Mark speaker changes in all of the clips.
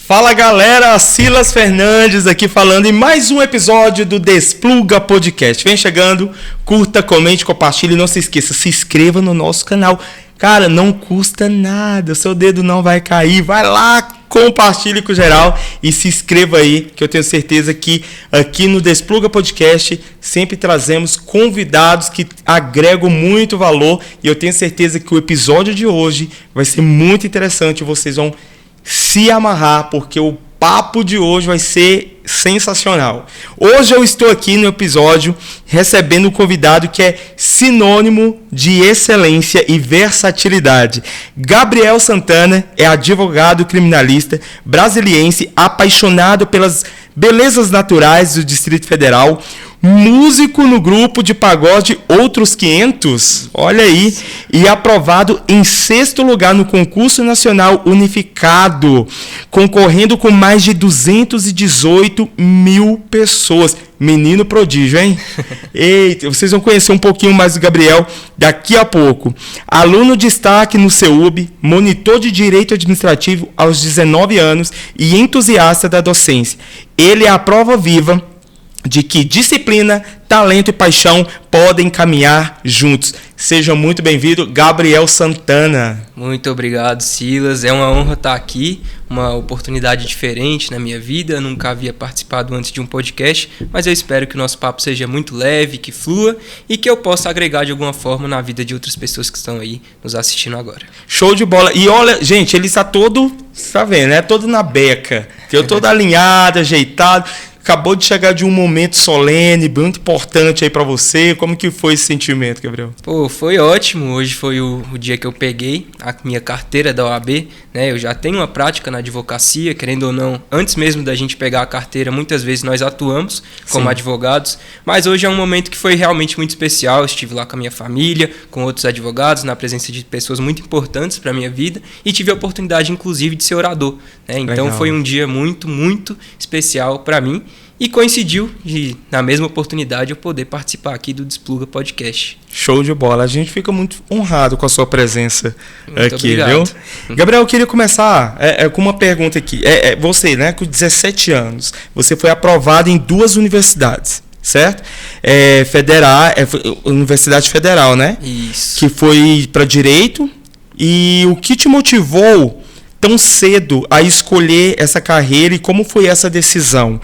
Speaker 1: Fala galera, Silas Fernandes aqui falando em mais um episódio do Despluga Podcast. Vem chegando, curta, comente, compartilhe e não se esqueça, se inscreva no nosso canal. Cara, não custa nada, o seu dedo não vai cair, vai lá, compartilhe com geral e se inscreva aí, que eu tenho certeza que aqui no Despluga Podcast sempre trazemos convidados que agregam muito valor e eu tenho certeza que o episódio de hoje vai ser muito interessante, vocês vão se amarrar, porque o papo de hoje vai ser sensacional. Hoje eu estou aqui no episódio recebendo um convidado que é sinônimo de excelência e versatilidade. Gabriel Santana é advogado criminalista brasiliense, apaixonado pelas belezas naturais do Distrito Federal, músico no grupo de pagode Outros 500, olha aí, e aprovado em 6º lugar no concurso nacional unificado, concorrendo com mais de 218 mil pessoas. Menino prodígio, hein? Eita, vocês vão conhecer um pouquinho mais do Gabriel daqui a pouco. Aluno de destaque no CEUB, monitor de Direito Administrativo aos 19 anos e entusiasta da docência. Ele é a prova viva de que disciplina, talento e paixão podem caminhar juntos. Seja muito bem-vindo, Gabriel Santana.
Speaker 2: Muito obrigado, Silas. É uma honra estar aqui, uma oportunidade diferente na minha vida. Eu nunca havia participado antes de um podcast, mas eu espero que o nosso papo seja muito leve, que flua e que eu possa agregar de alguma forma na vida de outras pessoas que estão aí nos assistindo agora.
Speaker 1: Show de bola. E olha, gente, ele está todo, tá vendo, né? Todo na beca. Eu todo alinhado, ajeitado. Acabou de chegar de um momento solene, muito importante aí pra você. Como que foi esse sentimento, Gabriel?
Speaker 2: Pô, foi ótimo. Hoje foi o dia que eu peguei a minha carteira da OAB, né? Eu já tenho uma prática na advocacia, querendo ou não. Antes mesmo da gente pegar a carteira, muitas vezes nós atuamos como advogados. Mas hoje é um momento que foi realmente muito especial. Eu estive lá com a minha família, com outros advogados, na presença de pessoas muito importantes pra minha vida. E tive a oportunidade, inclusive, de ser orador, né? Então foi um dia muito, muito especial pra mim. E coincidiu de, na mesma oportunidade, eu poder participar aqui do Despluga Podcast.
Speaker 1: Show de bola. A gente fica muito honrado com a sua presença
Speaker 2: muito
Speaker 1: aqui,
Speaker 2: obrigado.
Speaker 1: Viu? Gabriel, eu queria começar com uma pergunta aqui. Você, né, com 17 anos, você foi aprovado em 2 universidades, certo? Universidade Federal, né?
Speaker 2: Isso.
Speaker 1: Que foi para Direito. E o que te motivou tão cedo a escolher essa carreira e como foi essa decisão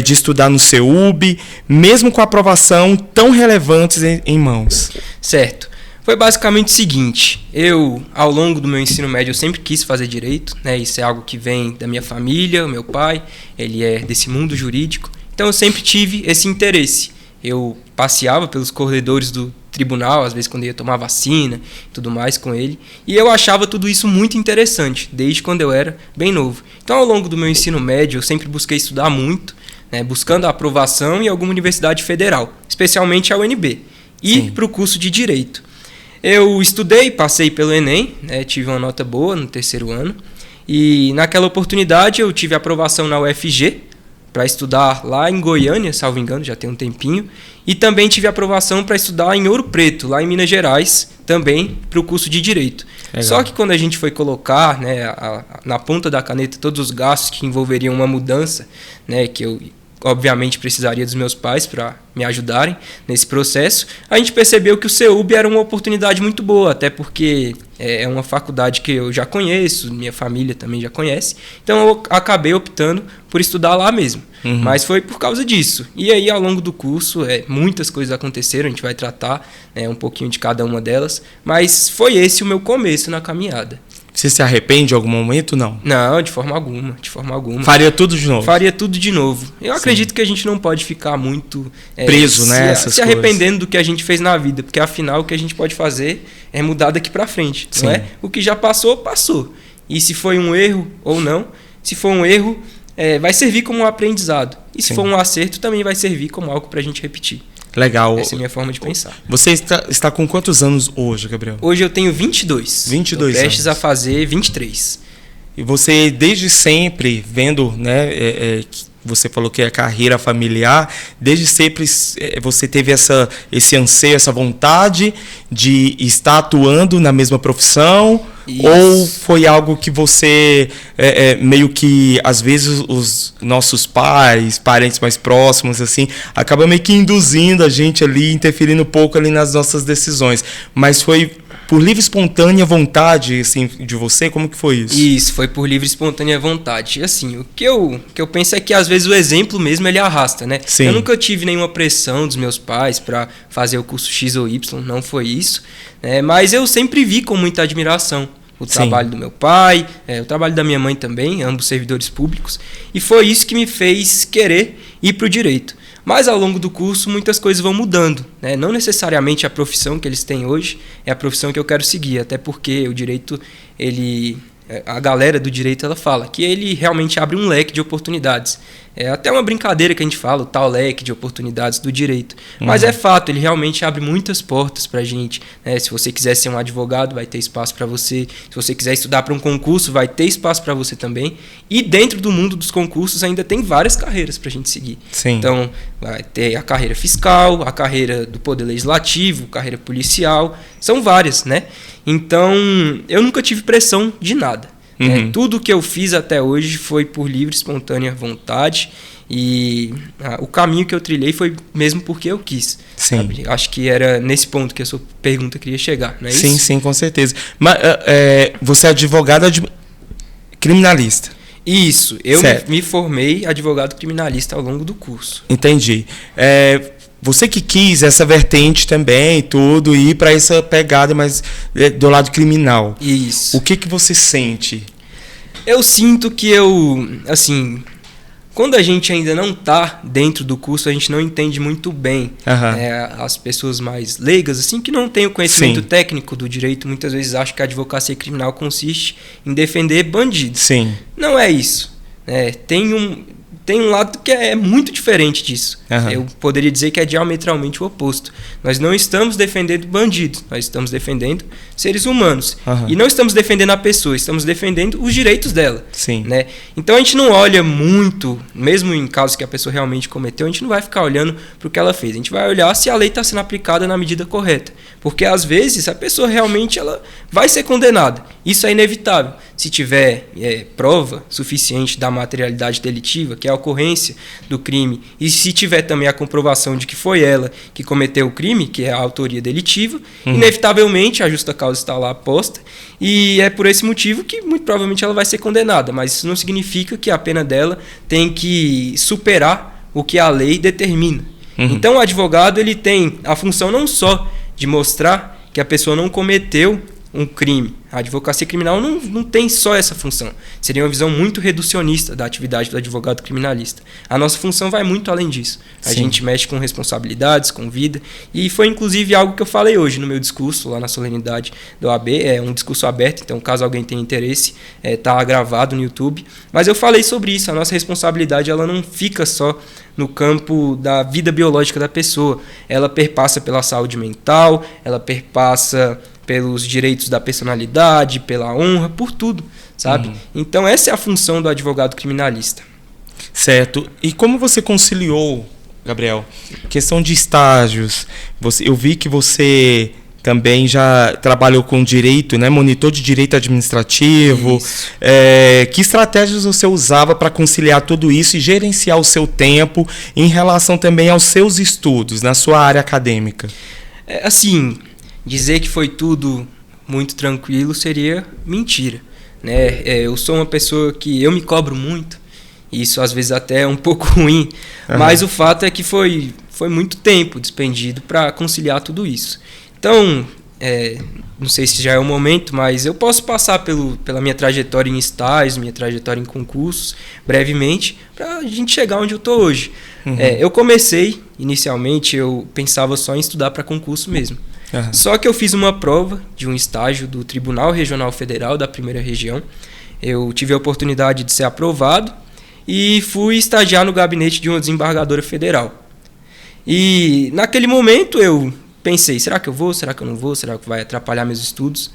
Speaker 1: de estudar no CEUB, mesmo com a aprovação tão relevantes em mãos?
Speaker 2: Certo. Foi basicamente o seguinte, eu, ao longo do meu ensino médio, eu sempre quis fazer direito, né? Isso é algo que vem da minha família, o meu pai, ele é desse mundo jurídico, então eu sempre tive esse interesse. Eu passeava pelos corredores do tribunal, às vezes quando ia tomar vacina e tudo mais com ele, e eu achava tudo isso muito interessante, desde quando eu era bem novo. Então, ao longo do meu ensino médio, eu sempre busquei estudar muito, né, buscando a aprovação em alguma universidade federal, especialmente a UNB, e para o curso de Direito. Eu estudei, passei pelo Enem, né, tive uma nota boa no 3º ano, e naquela oportunidade eu tive aprovação na UFG, para estudar lá em Goiânia, salvo engano, já tem um tempinho. E também tive aprovação para estudar em Ouro Preto, lá em Minas Gerais, também para o curso de Direito. Legal. Só que quando a gente foi colocar, né, na ponta da caneta todos os gastos que envolveriam uma mudança, né, que eu obviamente precisaria dos meus pais para me ajudarem nesse processo, a gente percebeu que o CEUB era uma oportunidade muito boa, até porque é uma faculdade que eu já conheço, minha família também já conhece, então eu acabei optando por estudar lá mesmo. Mas foi por causa disso. E aí, ao longo do curso, muitas coisas aconteceram, a gente vai tratar um pouquinho de cada uma delas, mas foi esse o meu começo na caminhada.
Speaker 1: Você se arrepende em algum momento, não?
Speaker 2: Não, de forma alguma, de forma alguma.
Speaker 1: Faria tudo de novo?
Speaker 2: Faria tudo de novo. Eu acredito que a gente não pode ficar muito
Speaker 1: preso, né?
Speaker 2: Se arrependendo do que a gente fez na vida, porque afinal o que a gente pode fazer é mudar daqui pra frente, não é? O que já passou, passou. E se foi um erro ou não, se for um erro, vai servir como um aprendizado. E se for um acerto, também vai servir como algo pra gente repetir.
Speaker 1: Legal.
Speaker 2: Essa é a minha forma de pensar.
Speaker 1: Você está com quantos anos hoje, Gabriel?
Speaker 2: Hoje eu tenho 22.
Speaker 1: 22 anos.
Speaker 2: Prestes a fazer 23.
Speaker 1: E você, desde sempre, vendo, né, você falou que é carreira familiar, desde sempre você teve esse anseio, essa vontade de estar atuando na mesma profissão,
Speaker 2: Isso.
Speaker 1: Ou foi algo que você, meio que, às vezes, os nossos pais, parentes mais próximos, assim, acabam meio que induzindo a gente ali, interferindo um pouco ali nas nossas decisões. Mas foi por livre e espontânea vontade, assim, de você? Como que foi isso?
Speaker 2: Isso, foi por livre e espontânea vontade. E assim, o que eu penso é que às vezes o exemplo mesmo ele arrasta, né?
Speaker 1: Sim.
Speaker 2: Eu nunca tive nenhuma pressão dos meus pais para fazer o curso X ou Y, não foi isso, né? Mas eu sempre vi com muita admiração o trabalho do meu pai, o trabalho da minha mãe também, ambos servidores públicos, e foi isso que me fez querer ir para o direito. Mas ao longo do curso muitas coisas vão mudando, né? Não necessariamente a profissão que eles têm hoje é a profissão que eu quero seguir, até porque o direito, a galera do direito ela fala que ele realmente abre um leque de oportunidades. É até uma brincadeira que a gente fala, o tal leque de oportunidades do direito. Mas é fato, ele realmente abre muitas portas pra gente, né? Se você quiser ser um advogado, vai ter espaço para você. Se você quiser estudar para um concurso, vai ter espaço para você também. E dentro do mundo dos concursos ainda tem várias carreiras pra gente seguir.
Speaker 1: Sim.
Speaker 2: Então, vai ter a carreira fiscal, a carreira do poder legislativo, carreira policial, são várias, né? Então, eu nunca tive pressão de nada. Tudo que eu fiz até hoje foi por livre, espontânea vontade, e o caminho que eu trilhei foi mesmo porque eu quis.
Speaker 1: Sim.
Speaker 2: Sabe? Acho que era nesse ponto que a sua pergunta queria chegar, não é
Speaker 1: Sim,
Speaker 2: isso?
Speaker 1: sim, com certeza. Mas você é advogado criminalista?
Speaker 2: Isso, eu
Speaker 1: Certo.
Speaker 2: me formei advogado criminalista ao longo do curso.
Speaker 1: Entendi. Você que quis essa vertente também, tudo, ir para essa pegada mais do lado criminal.
Speaker 2: Isso.
Speaker 1: O que você sente?
Speaker 2: Eu sinto que assim, quando a gente ainda não está dentro do curso, a gente não entende muito bem. As pessoas mais leigas, assim, que não têm o conhecimento
Speaker 1: Sim.
Speaker 2: técnico do direito, muitas vezes acham que a advocacia criminal consiste em defender bandidos.
Speaker 1: Sim.
Speaker 2: Não é isso. Tem um lado que é muito diferente disso. Eu poderia dizer que é diametralmente o oposto. Nós não estamos defendendo bandidos, nós estamos defendendo seres humanos. E não estamos defendendo a pessoa, estamos defendendo os direitos dela.
Speaker 1: Sim.
Speaker 2: Né? Então a gente não olha muito, mesmo em casos que a pessoa realmente cometeu, a gente não vai ficar olhando para o que ela fez. A gente vai olhar se a lei está sendo aplicada na medida correta. Porque às vezes a pessoa realmente ela vai ser condenada. Isso é inevitável. Se tiver prova suficiente da materialidade delitiva, que é a ocorrência do crime, e se tiver também a comprovação de que foi ela que cometeu o crime, que é a autoria delitiva, inevitavelmente a justa causa está lá posta, e é por esse motivo que muito provavelmente ela vai ser condenada, mas isso não significa que a pena dela tem que superar o que a lei determina. Então o advogado ele tem a função não só de mostrar que a pessoa não cometeu um crime. A advocacia criminal não tem só essa função. Seria uma visão muito reducionista da atividade do advogado criminalista. A nossa função vai muito além disso. A gente mexe com responsabilidades, com vida, e foi inclusive algo que eu falei hoje no meu discurso lá na solenidade do OAB. É um discurso aberto, então caso alguém tenha interesse, está gravado no YouTube. Mas eu falei sobre isso. A nossa responsabilidade ela não fica só no campo da vida biológica da pessoa. Ela perpassa pela saúde mental, ela perpassa pelos direitos da personalidade, pela honra, por tudo, sabe? Então essa é a função do advogado criminalista.
Speaker 1: Certo. E como você conciliou, Gabriel, questão de estágios? Eu vi que você também já trabalhou com direito, né? Monitor de direito administrativo. Que estratégias você usava para conciliar tudo isso e gerenciar o seu tempo em relação também aos seus estudos, na sua área acadêmica?
Speaker 2: Assim, dizer que foi tudo muito tranquilo seria mentira, né? Eu sou uma pessoa que eu me cobro muito, e isso às vezes até é um pouco ruim, mas o fato é que foi muito tempo despendido para conciliar tudo isso. Então, não sei se já é o momento, mas eu posso passar pela minha trajetória em estágios, minha trajetória em concursos, brevemente, para a gente chegar onde eu estou hoje. Eu comecei, inicialmente, eu pensava só em estudar para concurso mesmo. Só que eu fiz uma prova de um estágio do Tribunal Regional Federal da Primeira Região. Eu tive a oportunidade de ser aprovado e fui estagiar no gabinete de uma desembargadora federal. E naquele momento eu pensei, será que eu vou? Será que eu não vou? Será que vai atrapalhar meus estudos?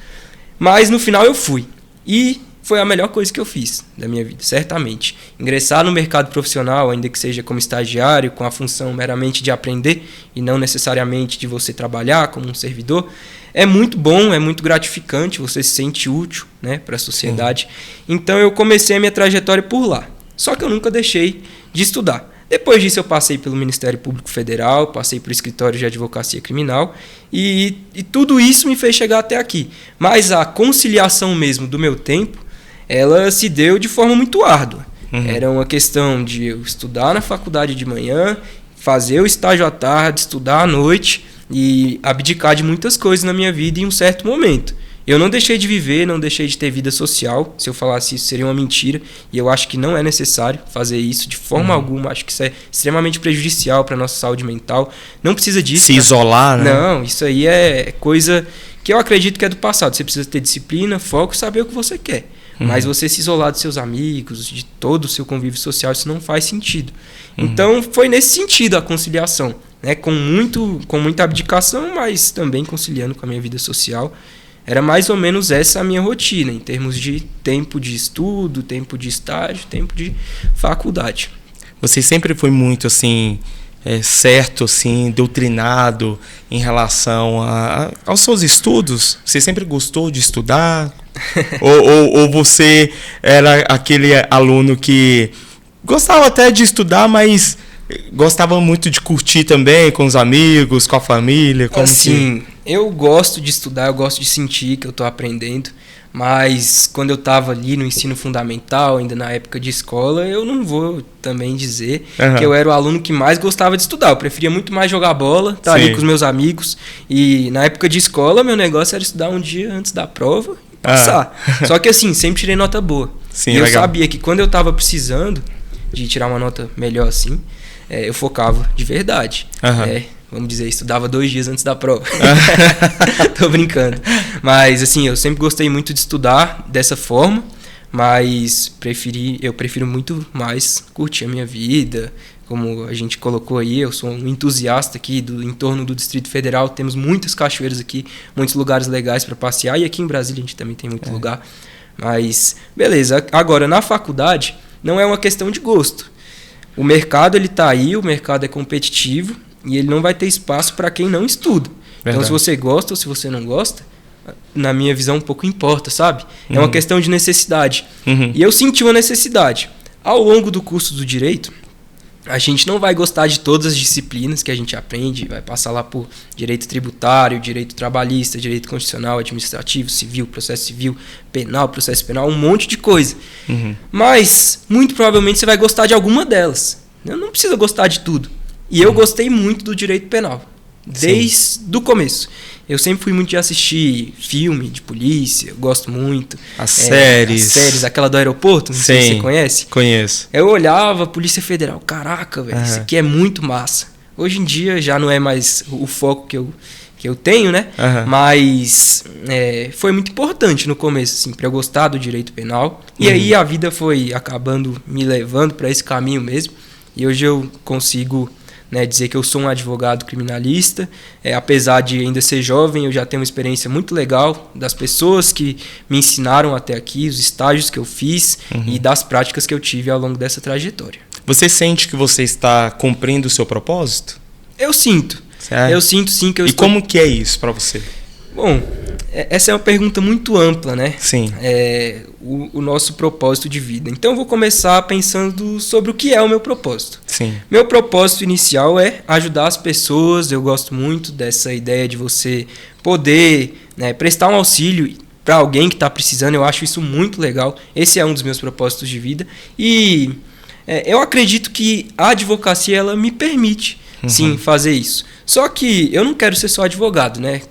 Speaker 2: Mas no final eu fui. E foi a melhor coisa que eu fiz da minha vida, certamente. Ingressar no mercado profissional, ainda que seja como estagiário, com a função meramente de aprender e não necessariamente de você trabalhar como um servidor, é muito bom, é muito gratificante, você se sente útil, né, para a sociedade. Então eu comecei a minha trajetória por lá. Só que eu nunca deixei de estudar. Depois disso eu passei pelo Ministério Público Federal, passei por escritório de advocacia criminal e tudo isso me fez chegar até aqui. Mas a conciliação mesmo do meu tempo, ela se deu de forma muito árdua. Era uma questão de eu estudar na faculdade de manhã, fazer o estágio à tarde, estudar à noite e abdicar de muitas coisas na minha vida em um certo momento. Eu não deixei de viver, não deixei de ter vida social. Se eu falasse isso, seria uma mentira. E eu acho que não é necessário fazer isso de forma alguma. Acho que isso é extremamente prejudicial para a nossa saúde mental. Não precisa disso.
Speaker 1: Se isolar, né?
Speaker 2: Não, isso aí é coisa que eu acredito que é do passado. Você precisa ter disciplina, foco e saber o que você quer. Mas você se isolar dos seus amigos, de todo o seu convívio social, isso não faz sentido. Então, foi nesse sentido a conciliação. Né? Com muita abdicação, mas também conciliando com a minha vida social. Era mais ou menos essa a minha rotina, em termos de tempo de estudo, tempo de estágio, tempo de faculdade.
Speaker 1: Você sempre foi muito, assim, certo, assim, doutrinado em relação aos seus estudos? Você sempre gostou de estudar? ou você era aquele aluno que gostava até de estudar, mas gostava muito de curtir também com os amigos, com a família? Como
Speaker 2: assim, eu gosto de estudar, eu gosto de sentir que eu estou aprendendo, mas quando eu estava ali no ensino fundamental, ainda na época de escola, eu não vou também dizer que eu era o aluno que mais gostava de estudar. Eu preferia muito mais jogar bola, estar ali com os meus amigos, e na época de escola, meu negócio era estudar um dia antes da prova e passar. Só que assim, sempre tirei nota boa.
Speaker 1: Sim,
Speaker 2: e eu sabia que quando eu estava precisando de tirar uma nota melhor assim, eu focava de verdade. Vamos dizer, estudava 2 dias antes da prova. Tô brincando. Mas, assim, eu sempre gostei muito de estudar dessa forma, mas eu prefiro muito mais curtir a minha vida. Como a gente colocou aí, eu sou um entusiasta aqui do entorno do Distrito Federal. Temos muitas cachoeiras aqui, muitos lugares legais para passear. E aqui em Brasília a gente também tem muito lugar. Mas, beleza. Agora, na faculdade, não é uma questão de gosto. O mercado ele tá aí, o mercado é competitivo e ele não vai ter espaço para quem não estuda. Verdade. Então, se você gosta ou se você não gosta, na minha visão, pouco importa, sabe? É uma questão de necessidade. E eu senti uma necessidade. Ao longo do curso do Direito, a gente não vai gostar de todas as disciplinas que a gente aprende, vai passar lá por direito tributário, direito trabalhista, direito constitucional, administrativo, civil, processo civil, penal, processo penal, um monte de coisa. Mas, muito provavelmente, você vai gostar de alguma delas. Não precisa gostar de tudo. E eu gostei muito do direito penal, desde o começo. Eu sempre fui muito de assistir filme de polícia, eu gosto muito.
Speaker 1: As séries,
Speaker 2: aquela do aeroporto, não sei se você conhece.
Speaker 1: Conheço.
Speaker 2: Eu olhava, Polícia Federal, caraca, velho, isso aqui é muito massa. Hoje em dia já não é mais o foco que eu tenho, né? Mas foi muito importante no começo, assim, para eu gostar do direito penal. E aí a vida foi acabando me levando para esse caminho mesmo. E hoje eu consigo dizer que eu sou um advogado criminalista, apesar de ainda ser jovem, eu já tenho uma experiência muito legal das pessoas que me ensinaram até aqui, os estágios que eu fiz e das práticas que eu tive ao longo dessa trajetória.
Speaker 1: Você sente que você está cumprindo o seu propósito?
Speaker 2: Eu sinto. Certo? Eu sinto sim que eu estou...
Speaker 1: E como que é isso para você?
Speaker 2: Bom, essa é uma pergunta muito ampla, né?
Speaker 1: Sim.
Speaker 2: O nosso propósito de vida. Então, eu vou começar pensando sobre o que é o meu propósito.
Speaker 1: Sim.
Speaker 2: Meu propósito inicial é ajudar as pessoas. Eu gosto muito dessa ideia de você poder prestar um auxílio para alguém que está precisando. Eu acho isso muito legal. Esse é um dos meus propósitos de vida. E eu acredito que a advocacia ela me permite, sim, fazer isso. Só que eu não quero ser só advogado, né?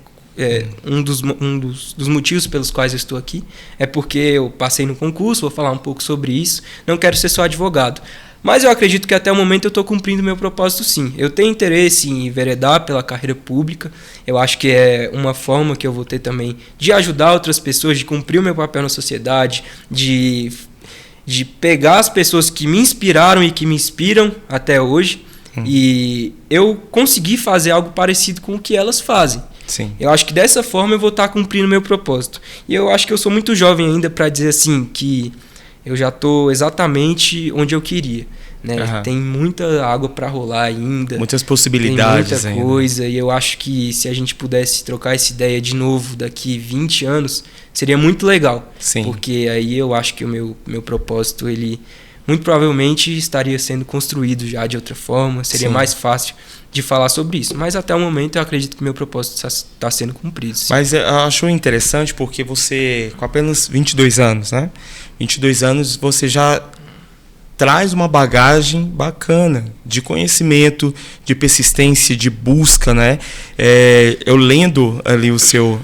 Speaker 2: Um dos motivos pelos quais eu estou aqui é porque eu passei no concurso, vou falar um pouco sobre isso. Não quero ser só advogado. Mas eu acredito que até o momento eu estou cumprindo o meu propósito sim. Eu tenho interesse em enveredar pela carreira pública. Eu acho que é uma forma que eu vou ter também de ajudar outras pessoas, de cumprir o meu papel na sociedade, de pegar as pessoas que me inspiraram e que me inspiram até hoje e eu conseguir fazer algo parecido com o que elas fazem.
Speaker 1: Sim.
Speaker 2: Eu acho que dessa forma eu vou estar cumprindo o meu propósito. E eu acho que eu sou muito jovem ainda para dizer assim que eu já estou exatamente onde eu queria. né? Tem muita água para rolar ainda.
Speaker 1: Muitas possibilidades
Speaker 2: ainda. Tem muita coisa, e eu acho que se a gente pudesse trocar essa ideia de novo daqui 20 anos, seria muito legal.
Speaker 1: Sim.
Speaker 2: Porque aí eu acho que o meu propósito, ele muito provavelmente estaria sendo construído já de outra forma, seria mais fácil de falar sobre isso. Mas até o momento eu acredito que meu propósito está sendo cumprido. Sim.
Speaker 1: Mas eu acho interessante porque você, com apenas 22 anos, né? 22 anos, você já traz uma bagagem bacana de conhecimento, de persistência, de busca, né? Eu lendo ali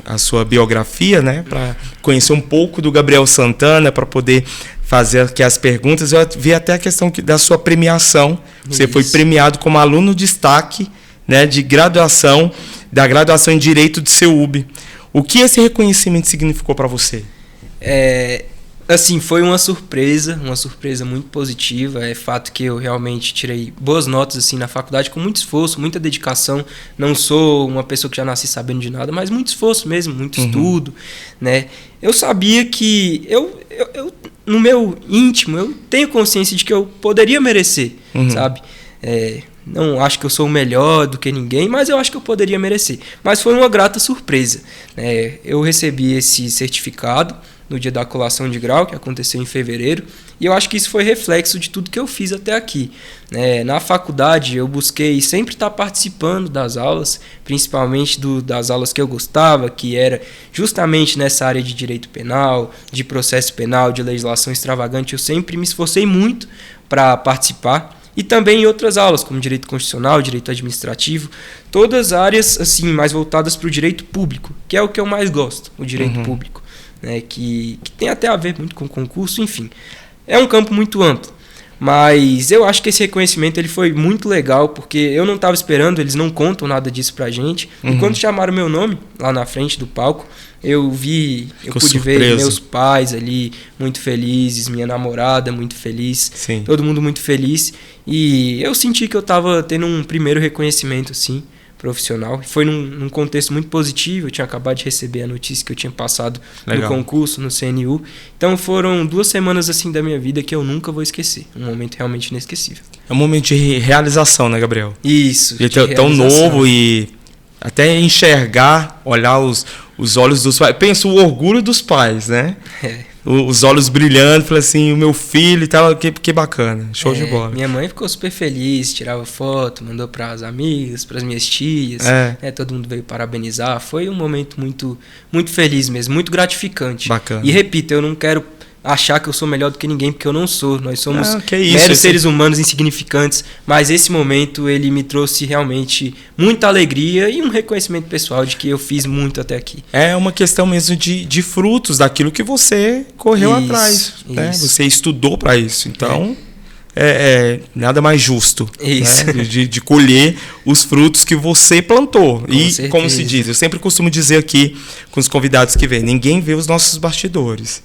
Speaker 1: a sua biografia, né? Para conhecer um pouco do Gabriel Santana, para poder fazer aqui as perguntas, eu vi até a questão da sua premiação. Você foi premiado como aluno destaque, né? De graduação, da graduação em Direito de CEUB. O que esse reconhecimento significou para você?
Speaker 2: Assim, foi uma surpresa muito positiva. É fato que eu realmente tirei boas notas assim na faculdade com muito esforço, muita dedicação. Não sou uma pessoa que já nasci sabendo de nada, mas muito esforço mesmo, muito estudo, né? Eu sabia que eu no meu íntimo, eu tenho consciência de que eu poderia merecer, sabe? Não acho que eu sou melhor do que ninguém, mas eu acho que eu poderia merecer. Mas foi uma grata surpresa, né? Eu recebi esse certificado no dia da colação de grau, que aconteceu em fevereiro, e eu acho que isso foi reflexo de tudo que eu fiz até aqui. Na faculdade, eu busquei sempre estar participando das aulas, principalmente das aulas que eu gostava, que era justamente nessa área de direito penal, de processo penal, de legislação extravagante. Eu sempre me esforcei muito para participar. E também em outras aulas, como direito constitucional, direito administrativo, todas áreas assim mais voltadas para o direito público, que é o que eu mais gosto, o direito público. Que tem até a ver muito com concurso, enfim. É um campo muito amplo. Mas eu acho que esse reconhecimento ele foi muito legal, porque eu não estava esperando, eles não contam nada disso pra gente. E quando chamaram meu nome lá na frente do palco, eu pude ver meus pais ali muito felizes, minha namorada muito feliz, todo mundo muito feliz. E eu senti que eu estava tendo um primeiro reconhecimento, assim, profissional. Foi num contexto muito positivo. Eu tinha acabado de receber a notícia que eu tinha passado no concurso, no CNU. Então foram 2 semanas assim da minha vida que eu nunca vou esquecer. Um momento realmente inesquecível.
Speaker 1: É um momento de realização, né, Gabriel?
Speaker 2: Isso.
Speaker 1: De tão novo e até enxergar, olhar os olhos dos pais. Pensa o orgulho dos pais, né? Os olhos brilhando, falei assim, o meu filho e tal, que bacana, show de bola.
Speaker 2: Minha mãe ficou super feliz, tirava foto, mandou para as amigas, para as minhas tias, todo mundo veio parabenizar. Foi um momento muito, muito feliz mesmo, muito gratificante.
Speaker 1: Bacana.
Speaker 2: E repito, eu não quero achar que eu sou melhor do que ninguém, porque eu não sou. Nós somos meros seres humanos insignificantes, mas esse momento ele me trouxe realmente muita alegria e um reconhecimento pessoal de que eu fiz muito até aqui.
Speaker 1: É uma questão mesmo de frutos daquilo que você correu atrás, né? Você estudou para isso, então nada mais justo, né? de colher os frutos que você plantou. E como se diz, eu sempre costumo dizer aqui com os convidados que vêm, ninguém vê os nossos bastidores.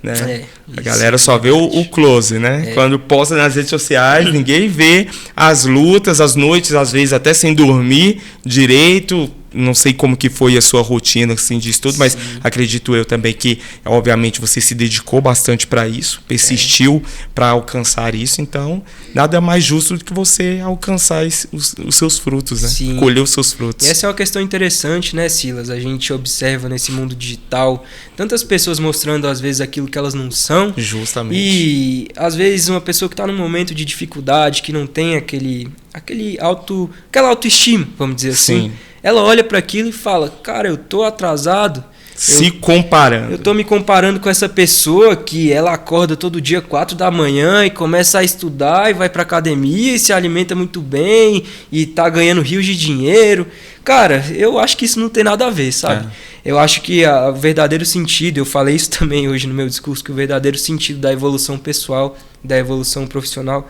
Speaker 1: Né? A galera só vê o close, né? Quando posta nas redes sociais, ninguém vê as lutas, as noites, às vezes até sem dormir direito. Não sei como que foi a sua rotina assim, de estudo, mas acredito eu também que, obviamente, você se dedicou bastante para isso, persistiu para alcançar isso, então nada mais justo do que você alcançar os seus frutos, né? Colher os seus frutos.
Speaker 2: E essa é uma questão interessante, né, Silas? A gente observa nesse mundo digital tantas pessoas mostrando, às vezes, aquilo que elas não são.
Speaker 1: Justamente.
Speaker 2: E, às vezes, uma pessoa que está num momento de dificuldade, que não tem aquela autoestima, vamos dizer assim, ela olha para aquilo e fala, cara, eu tô atrasado.
Speaker 1: Comparando.
Speaker 2: Eu tô me comparando com essa pessoa que ela acorda todo dia 4 da manhã e começa a estudar e vai pra academia e se alimenta muito bem e tá ganhando rios de dinheiro. Cara, eu acho que isso não tem nada a ver, sabe? Eu acho que o verdadeiro sentido, eu falei isso também hoje no meu discurso, que o verdadeiro sentido da evolução pessoal, da evolução profissional,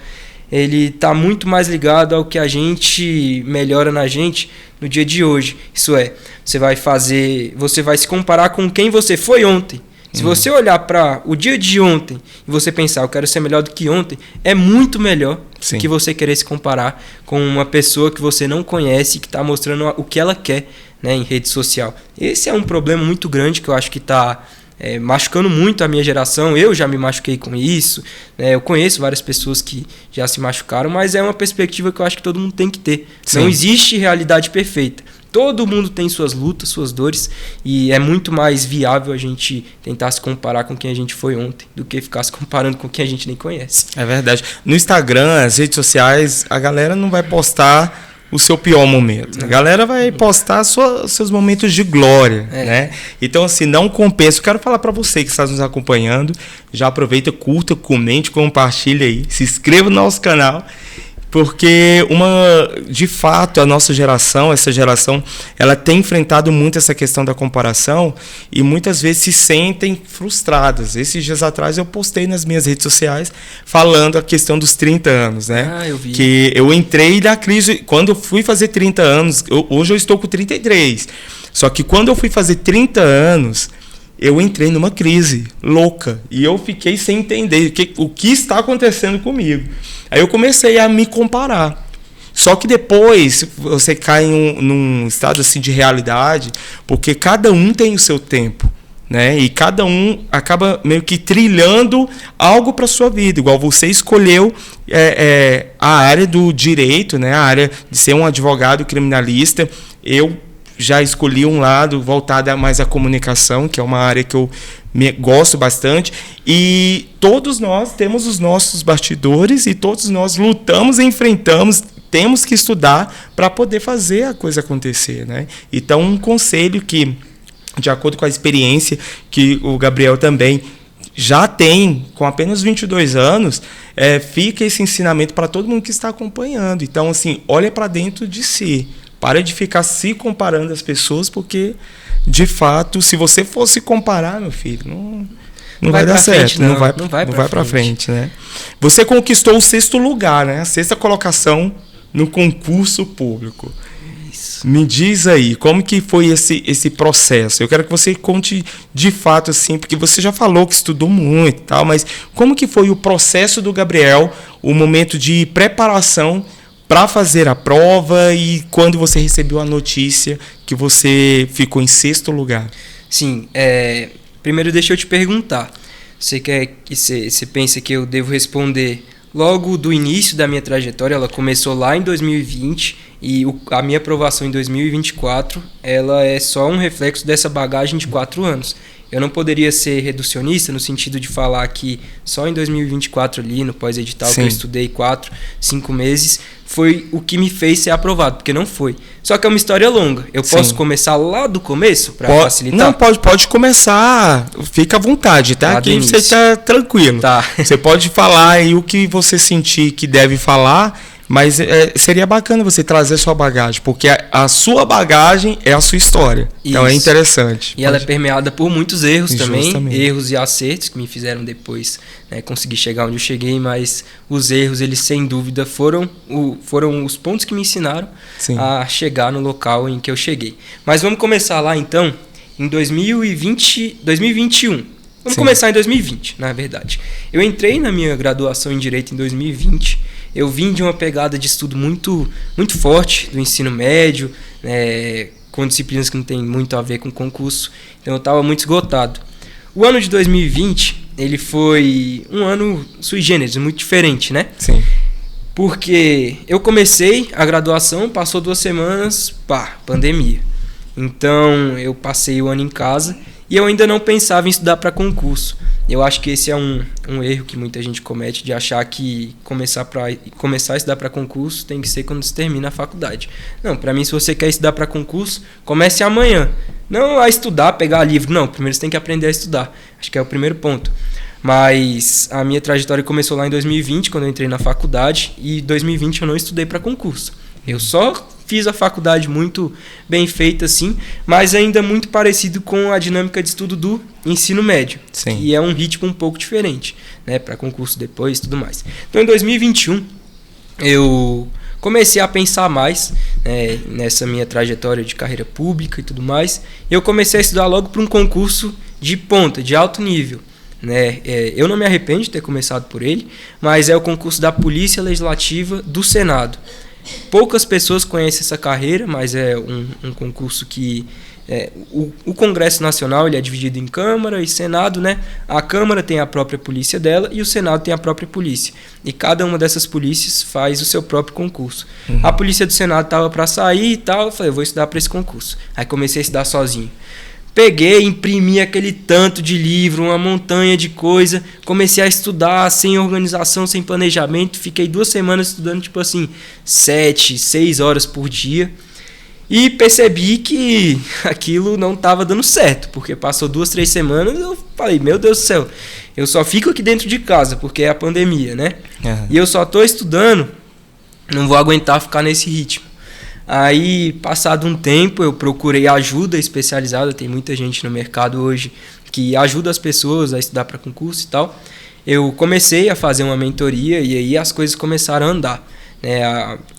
Speaker 2: ele está muito mais ligado ao que a gente melhora na gente no dia de hoje. Isso é, você vai se comparar com quem você foi ontem. Se você olhar para o dia de ontem e você pensar, eu quero ser melhor do que ontem, é muito melhor que você querer se comparar com uma pessoa que você não conhece, que está mostrando o que ela quer, né, em rede social. Esse é um problema muito grande que eu acho que está machucando muito a minha geração. Eu já me machuquei com isso, né? Eu conheço várias pessoas que já se machucaram, mas é uma perspectiva que eu acho que todo mundo tem que ter.
Speaker 1: Sim.
Speaker 2: Não existe realidade perfeita. Todo mundo tem suas lutas, suas dores, e é muito mais viável a gente tentar se comparar com quem a gente foi ontem do que ficar se comparando com quem a gente nem conhece.
Speaker 1: É verdade. No Instagram, as redes sociais, a galera não vai postar o seu pior momento. A galera vai postar seus momentos de glória, né? Então, assim, não compensa. Eu quero falar para você que está nos acompanhando, já aproveita, curta, comente, compartilha aí, se inscreva no nosso canal, porque de fato, a nossa geração, essa geração, ela tem enfrentado muito essa questão da comparação e muitas vezes se sentem frustradas. Esses dias atrás eu postei nas minhas redes sociais falando a questão dos 30 anos, né?
Speaker 2: Eu vi.
Speaker 1: Que eu entrei na crise, quando eu fui fazer 30 anos, hoje eu estou com 33, só que quando eu fui fazer 30 anos, eu entrei numa crise louca e eu fiquei sem entender o que está acontecendo comigo. Aí eu comecei a me comparar. Só que depois você cai num estado assim de realidade, porque cada um tem o seu tempo, né? E cada um acaba meio que trilhando algo para sua vida. Igual você escolheu a área do direito, né? A área de ser um advogado criminalista. Eu já escolhi um lado voltado mais à comunicação, que é uma área que eu gosto bastante, e todos nós temos os nossos bastidores e todos nós lutamos e enfrentamos, temos que estudar para poder fazer a coisa acontecer, né? Então, um conselho que, de acordo com a experiência que o Gabriel também já tem, com apenas 22 anos, fica esse ensinamento para todo mundo que está acompanhando. Então, assim, olha para dentro de si. Para de ficar se comparando às pessoas, porque, de fato, se você for se comparar, meu filho, não vai dar certo.
Speaker 2: Frente, não vai para frente,
Speaker 1: né? Você conquistou o 6º lugar, né? A 6ª colocação no concurso público.
Speaker 2: Isso.
Speaker 1: Me diz aí, como que foi esse processo? Eu quero que você conte de fato, assim, porque você já falou que estudou muito e tal, mas como que foi o processo do Gabriel, o momento de preparação para fazer a prova e quando você recebeu a notícia que você ficou em 6º lugar?
Speaker 2: Sim, primeiro deixa eu te perguntar. Você pensa que eu devo responder logo do início da minha trajetória? Ela começou lá em 2020 e a minha aprovação em 2024 ela é só um reflexo dessa bagagem de 4 anos. Eu não poderia ser reducionista no sentido de falar que só em 2024 ali, no pós-edital, que eu estudei 4, 5 meses, foi o que me fez ser aprovado, porque não foi. Só que é uma história longa. Eu posso começar lá do começo para facilitar?
Speaker 1: Não, pode começar. Fica à vontade, tá? Aqui você está tranquilo.
Speaker 2: Tá.
Speaker 1: Você pode falar aí o que você sentir que deve falar, mas seria bacana você trazer sua bagagem, porque a sua bagagem é a sua história. Isso. Então é interessante.
Speaker 2: E ela é permeada por muitos erros também, erros e acertos que me fizeram depois, né, conseguir chegar onde eu cheguei, mas os erros, eles sem dúvida foram os pontos que me ensinaram a chegar no local em que eu cheguei. Mas vamos começar lá então, em 2021. Vamos começar em 2020, na verdade. Eu entrei na minha graduação em Direito em 2020. Eu vim de uma pegada de estudo muito, muito forte do ensino médio, com disciplinas que não tem muito a ver com concurso. Então eu estava muito esgotado. O ano de 2020, ele foi um ano sui generis, muito diferente, né?
Speaker 1: Sim.
Speaker 2: Porque eu comecei a graduação, passou 2 semanas, pandemia. Então eu passei o ano em casa e eu ainda não pensava em estudar para concurso. Eu acho que esse é um erro que muita gente comete, de achar que começar a estudar para concurso tem que ser quando se termina a faculdade. Não, para mim, se você quer estudar para concurso, comece amanhã. Não a estudar, pegar livro. Não, primeiro você tem que aprender a estudar. Acho que é o primeiro ponto. Mas a minha trajetória começou lá em 2020, quando eu entrei na faculdade, e em 2020 eu não estudei para concurso. Eu só fiz a faculdade muito bem feita, assim, mas ainda muito parecido com a dinâmica de estudo do ensino médio.
Speaker 1: Sim.
Speaker 2: E é um ritmo um pouco diferente, né, para concurso depois e tudo mais. Então, em 2021, eu comecei a pensar mais nessa minha trajetória de carreira pública e tudo mais. Eu comecei a estudar logo para um concurso de ponta, de alto nível. Eu não me arrependo de ter começado por ele, mas é o concurso da Polícia Legislativa do Senado. Poucas pessoas conhecem essa carreira, mas é um concurso que O Congresso Nacional ele é dividido em Câmara e Senado, né? A Câmara tem a própria polícia dela e o Senado tem a própria polícia. E cada uma dessas polícias faz o seu próprio concurso. A polícia do Senado estava para sair e tal, eu falei, eu vou estudar para esse concurso. Aí comecei a estudar sozinho. Peguei, imprimi aquele tanto de livro, uma montanha de coisa, comecei a estudar sem organização, sem planejamento, fiquei 2 semanas estudando, tipo assim, 7, 6 horas por dia, e percebi que aquilo não estava dando certo, porque passou 2, 3 semanas, eu falei, meu Deus do céu, eu só fico aqui dentro de casa, porque é a pandemia, né? E eu só estou estudando, não vou aguentar ficar nesse ritmo. Aí, passado um tempo, eu procurei ajuda especializada, tem muita gente no mercado hoje que ajuda as pessoas a estudar para concurso e tal. Eu comecei a fazer uma mentoria e aí as coisas começaram a andar.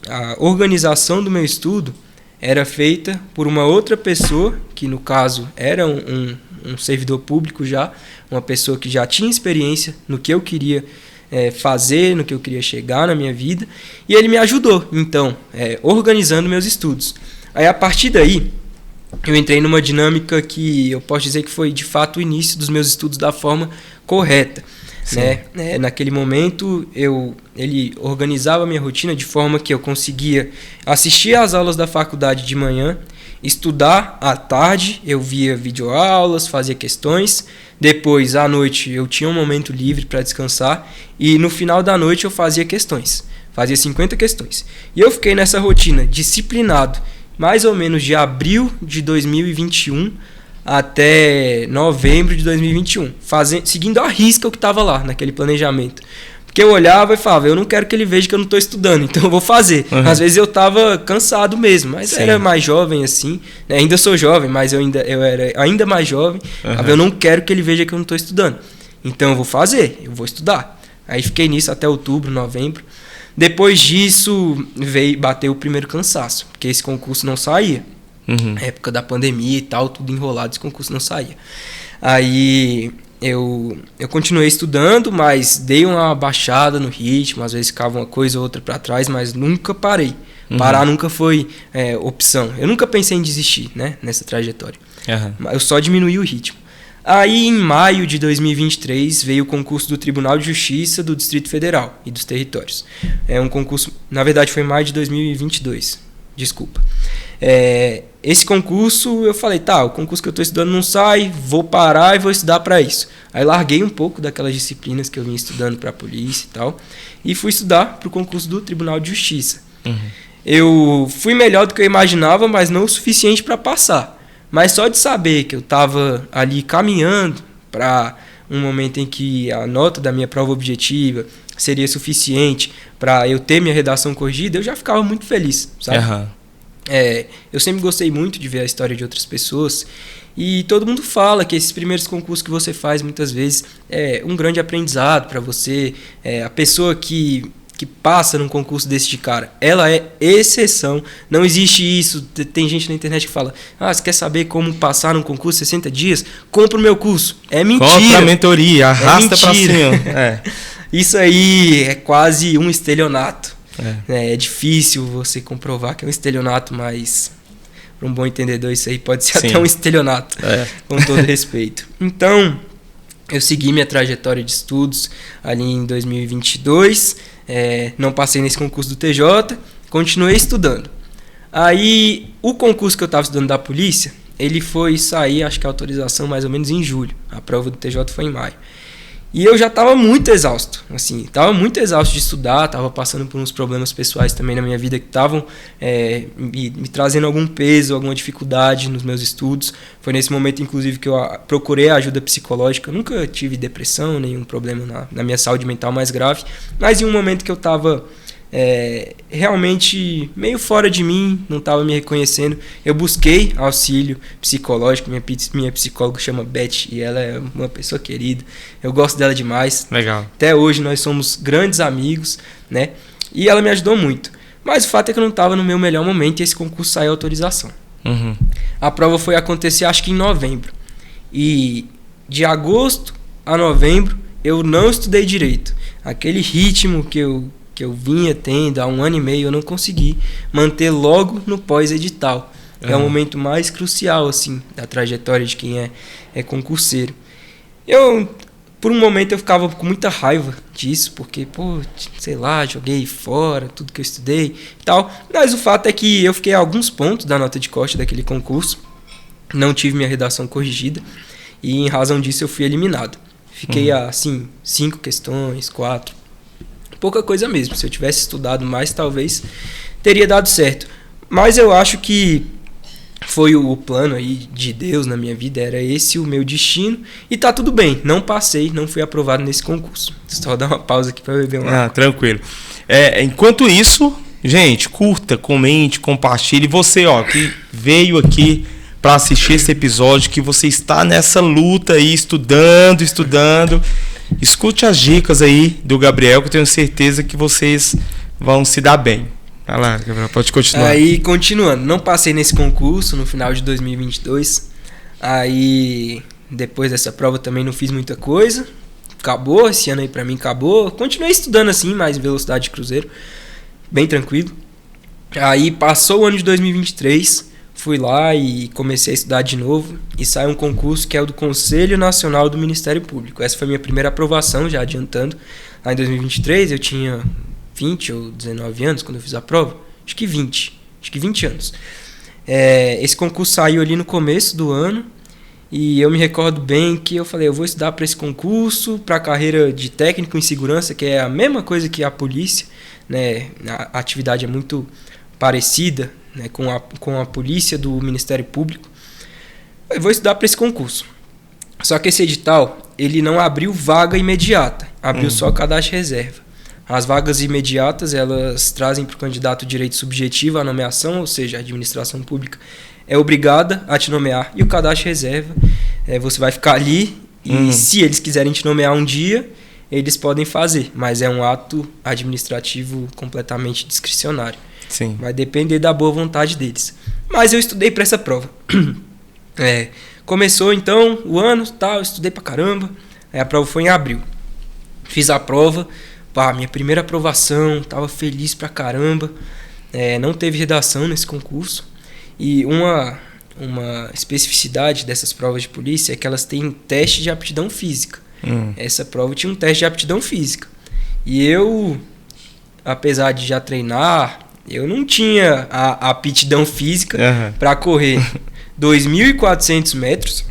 Speaker 2: A organização do meu estudo era feita por uma outra pessoa, que no caso era um servidor público já, uma pessoa que já tinha experiência no que eu queria fazer, no que eu queria chegar na minha vida, e ele me ajudou, então, organizando meus estudos. Aí, a partir daí, eu entrei numa dinâmica que eu posso dizer que foi, de fato, o início dos meus estudos da forma correta. Né? Naquele momento, ele organizava a minha rotina de forma que eu conseguia assistir às aulas da faculdade de manhã, estudar à tarde, eu via videoaulas, fazia questões. Depois, à noite, eu tinha um momento livre para descansar. E no final da noite, eu fazia questões. Fazia 50 questões. E eu fiquei nessa rotina, disciplinado, mais ou menos de abril de 2021 até novembro de 2021. Seguindo à risca o que estava lá, naquele planejamento. Porque eu olhava e falava, eu não quero que ele veja que eu não estou estudando, então eu vou fazer. Às vezes eu estava cansado mesmo, mas era mais jovem assim, né? Ainda sou jovem, mas eu era ainda mais jovem. Eu não quero que ele veja que eu não estou estudando, então eu vou fazer, eu vou estudar. Aí fiquei nisso até outubro, novembro. Depois disso bateu o primeiro cansaço, porque esse concurso não saía. Época da pandemia e tal, tudo enrolado, esse concurso não saía. Aí eu continuei estudando, mas dei uma baixada no ritmo, às vezes ficava uma coisa ou outra para trás, mas nunca parei. Parar nunca foi opção. Eu nunca pensei em desistir, né, nessa trajetória. Eu só diminuí o ritmo. Aí, em maio de 2023, veio o concurso do Tribunal de Justiça do Distrito Federal e dos Territórios. É um concurso, na verdade foi em maio de 2022, desculpa. Esse concurso, eu falei, o concurso que eu estou estudando não sai, vou parar e vou estudar para isso. Aí larguei um pouco daquelas disciplinas que eu vinha estudando para a polícia e tal, e fui estudar para o concurso do Tribunal de Justiça. Eu fui melhor do que eu imaginava, mas não o suficiente para passar. Mas só de saber que eu estava ali caminhando para um momento em que a nota da minha prova objetiva seria suficiente para eu ter minha redação corrigida, eu já ficava muito feliz, sabe? Eu sempre gostei muito de ver a história de outras pessoas e todo mundo fala que esses primeiros concursos que você faz muitas vezes é um grande aprendizado para você. A pessoa que passa num concurso desse de cara, ela é exceção, não existe isso. Tem gente na internet que fala, você quer saber como passar num concurso 60 dias? Compra o meu curso. É mentira.
Speaker 1: Compra a mentoria, arrasta pra cima.
Speaker 2: Isso aí é quase um estelionato. É difícil você comprovar que é um estelionato, mas para um bom entendedor isso aí pode ser até um estelionato, com todo respeito. Então, eu segui minha trajetória de estudos ali em 2022, não passei nesse concurso do TJ, continuei estudando. Aí, o concurso que eu estava estudando da polícia, ele foi sair, acho que a autorização mais ou menos em julho, a prova do TJ foi em maio. E eu já estava muito exausto, assim, estava muito exausto de estudar, estava passando por uns problemas pessoais também na minha vida que estavam me trazendo algum peso, alguma dificuldade nos meus estudos. Foi nesse momento, inclusive, que eu procurei a ajuda psicológica. Eu nunca tive depressão, nenhum problema na minha saúde mental mais grave, mas em um momento que eu estava realmente meio fora de mim, não estava me reconhecendo, eu busquei auxílio psicológico. Minha psicóloga chama Beth e ela é uma pessoa querida, eu gosto dela demais.
Speaker 1: Legal.
Speaker 2: Até hoje nós somos grandes amigos, né? E ela me ajudou muito, mas o fato é que eu não estava no meu melhor momento e esse concurso saiu a autorização. A prova foi acontecer acho que em novembro, e de agosto a novembro eu não estudei direito. Aquele ritmo que eu vinha tendo há 1 ano e meio, eu não consegui manter logo no pós-edital. É o momento mais crucial, assim, da trajetória de quem é concurseiro. Por um momento eu ficava com muita raiva disso, porque, sei lá, joguei fora tudo que eu estudei e tal. Mas o fato é que eu fiquei a alguns pontos da nota de corte daquele concurso, não tive minha redação corrigida, e em razão disso eu fui eliminado. Fiquei assim, 5 questões, 4. Pouca coisa mesmo. Se eu tivesse estudado mais, talvez teria dado certo. Mas eu acho que foi o plano aí de Deus na minha vida, era esse o meu destino. E tá tudo bem, não passei, não fui aprovado nesse concurso. Só dar uma pausa aqui para beber uma água.
Speaker 1: Tranquilo. Enquanto isso, gente, curta, comente, compartilhe. Você, que veio aqui para assistir esse episódio, que você está nessa luta aí, estudando, escute as dicas aí do Gabriel, que eu tenho certeza que vocês vão se dar bem. Vai lá, Gabriel, pode continuar.
Speaker 2: Aí, continuando, não passei nesse concurso no final de 2022. Aí, depois dessa prova também não fiz muita coisa. Acabou, esse ano aí pra mim acabou. Continuei estudando assim, mais em velocidade de cruzeiro, bem tranquilo. Aí, passou o ano de 2023, fui lá e comecei a estudar de novo. E saiu um concurso que é o do Conselho Nacional do Ministério Público. Essa foi a minha primeira aprovação, já adiantando. Lá em 2023 eu tinha 20 ou 19 anos quando eu fiz a prova. Acho que 20 anos. Esse concurso saiu ali no começo do ano. E eu me recordo bem que eu falei, eu vou estudar para esse concurso, para a carreira de técnico em segurança, que é a mesma coisa que a polícia, né? A atividade é muito parecida, né, com a polícia do Ministério Público. Eu vou estudar para esse concurso. Só que esse edital, ele não abriu vaga imediata, abriu só cadastro reserva. As vagas imediatas, elas trazem para o candidato direito subjetivo à nomeação, ou seja, a administração pública é obrigada a te nomear. E o cadastro reserva, você vai ficar ali e se eles quiserem te nomear um dia, eles podem fazer. Mas é um ato administrativo completamente discricionário.
Speaker 1: Sim.
Speaker 2: Vai depender da boa vontade deles. Mas eu estudei para essa prova. Começou então o ano, eu estudei pra caramba. A prova foi em abril. Fiz a prova. Minha primeira aprovação, tava feliz pra caramba. Não teve redação nesse concurso. E uma especificidade dessas provas de polícia é que elas têm teste de aptidão física. Essa prova tinha um teste de aptidão física. E eu, apesar de já treinar, eu não tinha a aptidão física para correr 2.400 metros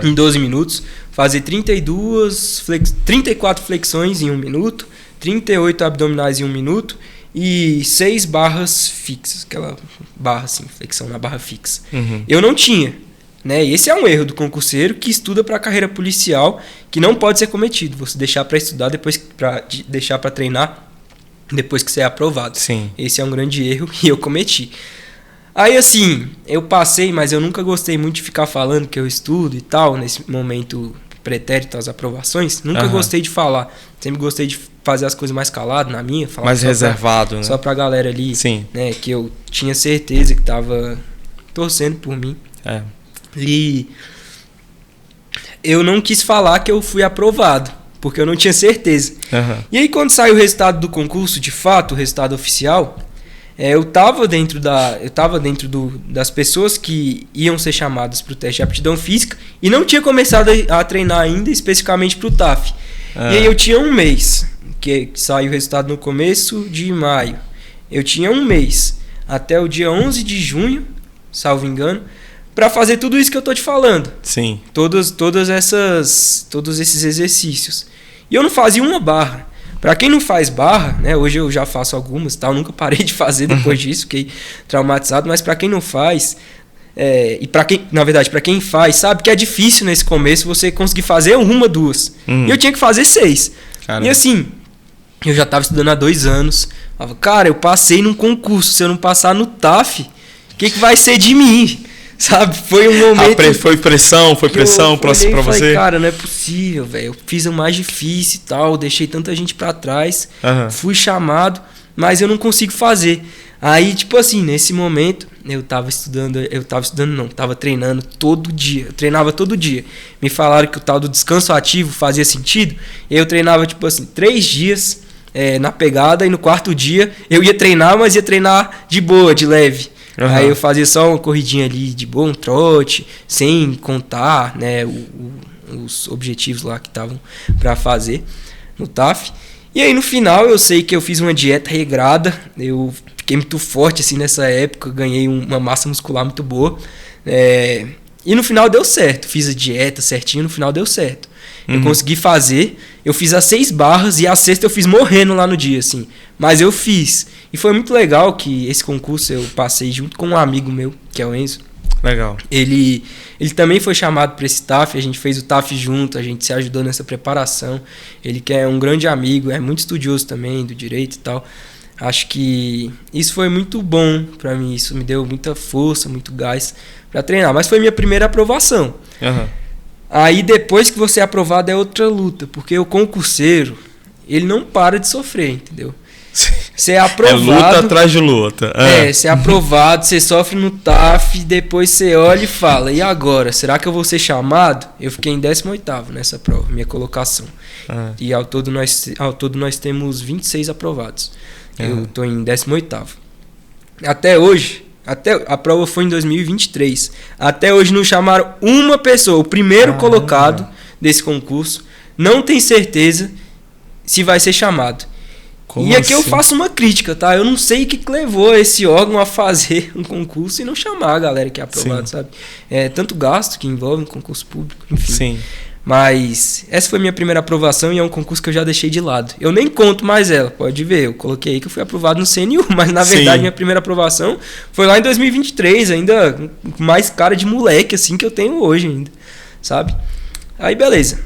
Speaker 2: em 12 minutos, fazer 34 flexões em 1 minuto, 38 abdominais em 1 minuto e 6 barras fixas, aquela barra assim, flexão na barra fixa. Eu não tinha, né? Esse é um erro do concurseiro que estuda para a carreira policial, que não pode ser cometido. Você deixar para estudar, depois deixar para treinar depois que você é aprovado.
Speaker 1: Sim. Esse
Speaker 2: é um grande erro e eu cometi. Aí assim, eu passei, mas eu nunca gostei muito de ficar falando que eu estudo e tal, nesse momento pretérito às aprovações. Nunca gostei de falar. Sempre gostei de fazer as coisas mais calado na minha. Falar
Speaker 1: mais reservado, né?
Speaker 2: Só pra galera ali,
Speaker 1: sim,
Speaker 2: né, que eu tinha certeza que tava torcendo por mim. E eu não quis falar que eu fui aprovado, porque eu não tinha certeza. E aí quando saiu o resultado do concurso, de fato, o resultado oficial, eu tava dentro das pessoas que iam ser chamadas para o teste de aptidão física e não tinha começado a treinar ainda especificamente para o TAF. E aí eu tinha um mês, que saiu o resultado no começo de maio. Eu tinha um mês, até o dia 11 de junho, salvo engano, para fazer tudo isso que eu tô te falando.
Speaker 1: Sim.
Speaker 2: Todos esses exercícios. E eu não fazia uma barra. Para quem não faz barra, né, hoje eu já faço algumas, tá? Eu nunca parei de fazer depois disso, fiquei traumatizado, mas para quem não faz, e para quem, na verdade, para quem faz, sabe que é difícil nesse começo você conseguir fazer uma, duas. E eu tinha que fazer 6. Caramba. E assim, eu já tava estudando há 2 anos. Falava, cara, eu passei num concurso, se eu não passar no TAF, o que vai ser de mim? Sabe, foi um momento...
Speaker 1: Foi pressão pra você?
Speaker 2: Falei, cara, não é possível, velho. Eu fiz o mais difícil e tal, deixei tanta gente pra trás, fui chamado, mas eu não consigo fazer. Aí, tipo assim, nesse momento, tava treinando todo dia. Eu treinava todo dia. Me falaram que o tal do descanso ativo fazia sentido. Eu treinava, tipo assim, 3 dias na pegada, e no 4º dia eu ia treinar, mas ia treinar de boa, de leve. Aí eu fazia só uma corridinha ali de boa, um trote, sem contar, né, os objetivos lá que estavam para fazer no TAF. E aí no final eu sei que eu fiz uma dieta regrada, eu fiquei muito forte assim nessa época, ganhei uma massa muscular muito boa. E no final deu certo, fiz a dieta certinho, no final deu certo. Eu consegui fazer, eu fiz as 6 barras e a sexta eu fiz morrendo lá no dia, assim. Mas eu fiz. E foi muito legal que esse concurso eu passei junto com um amigo meu, que é o Enzo.
Speaker 1: Legal.
Speaker 2: Ele também foi chamado para esse TAF, a gente fez o TAF junto, a gente se ajudou nessa preparação. Ele que é um grande amigo, é muito estudioso também do direito e tal. Acho que isso foi muito bom para mim, isso me deu muita força, muito gás para treinar. Mas foi minha primeira aprovação. Aí depois que você é aprovado é outra luta, porque o concurseiro, ele não para de sofrer, entendeu? Você é aprovado.
Speaker 1: É luta atrás de luta.
Speaker 2: Você é aprovado, você sofre no TAF, depois você olha e fala, e agora? Será que eu vou ser chamado? Eu fiquei em 18º nessa prova, minha colocação. E ao todo nós temos 26 aprovados. Eu tô em 18º. Até hoje, a prova foi em 2023. Até hoje não chamaram uma pessoa, o primeiro colocado desse concurso, não tem certeza se vai ser chamado.
Speaker 1: Como
Speaker 2: e aqui
Speaker 1: assim?
Speaker 2: eu faço uma crítica, tá? Eu não sei o que levou esse órgão a fazer um concurso e não chamar a galera que é aprovada, sabe? É tanto gasto que envolve um concurso público, enfim.
Speaker 1: Sim.
Speaker 2: Mas essa foi minha primeira aprovação e é um concurso que eu já deixei de lado. Eu nem conto mais ela, pode ver. Eu coloquei aí que eu fui aprovado no CNU, mas na verdade minha primeira aprovação foi lá em 2023, ainda com mais cara de moleque assim que eu tenho hoje ainda, sabe? Aí beleza.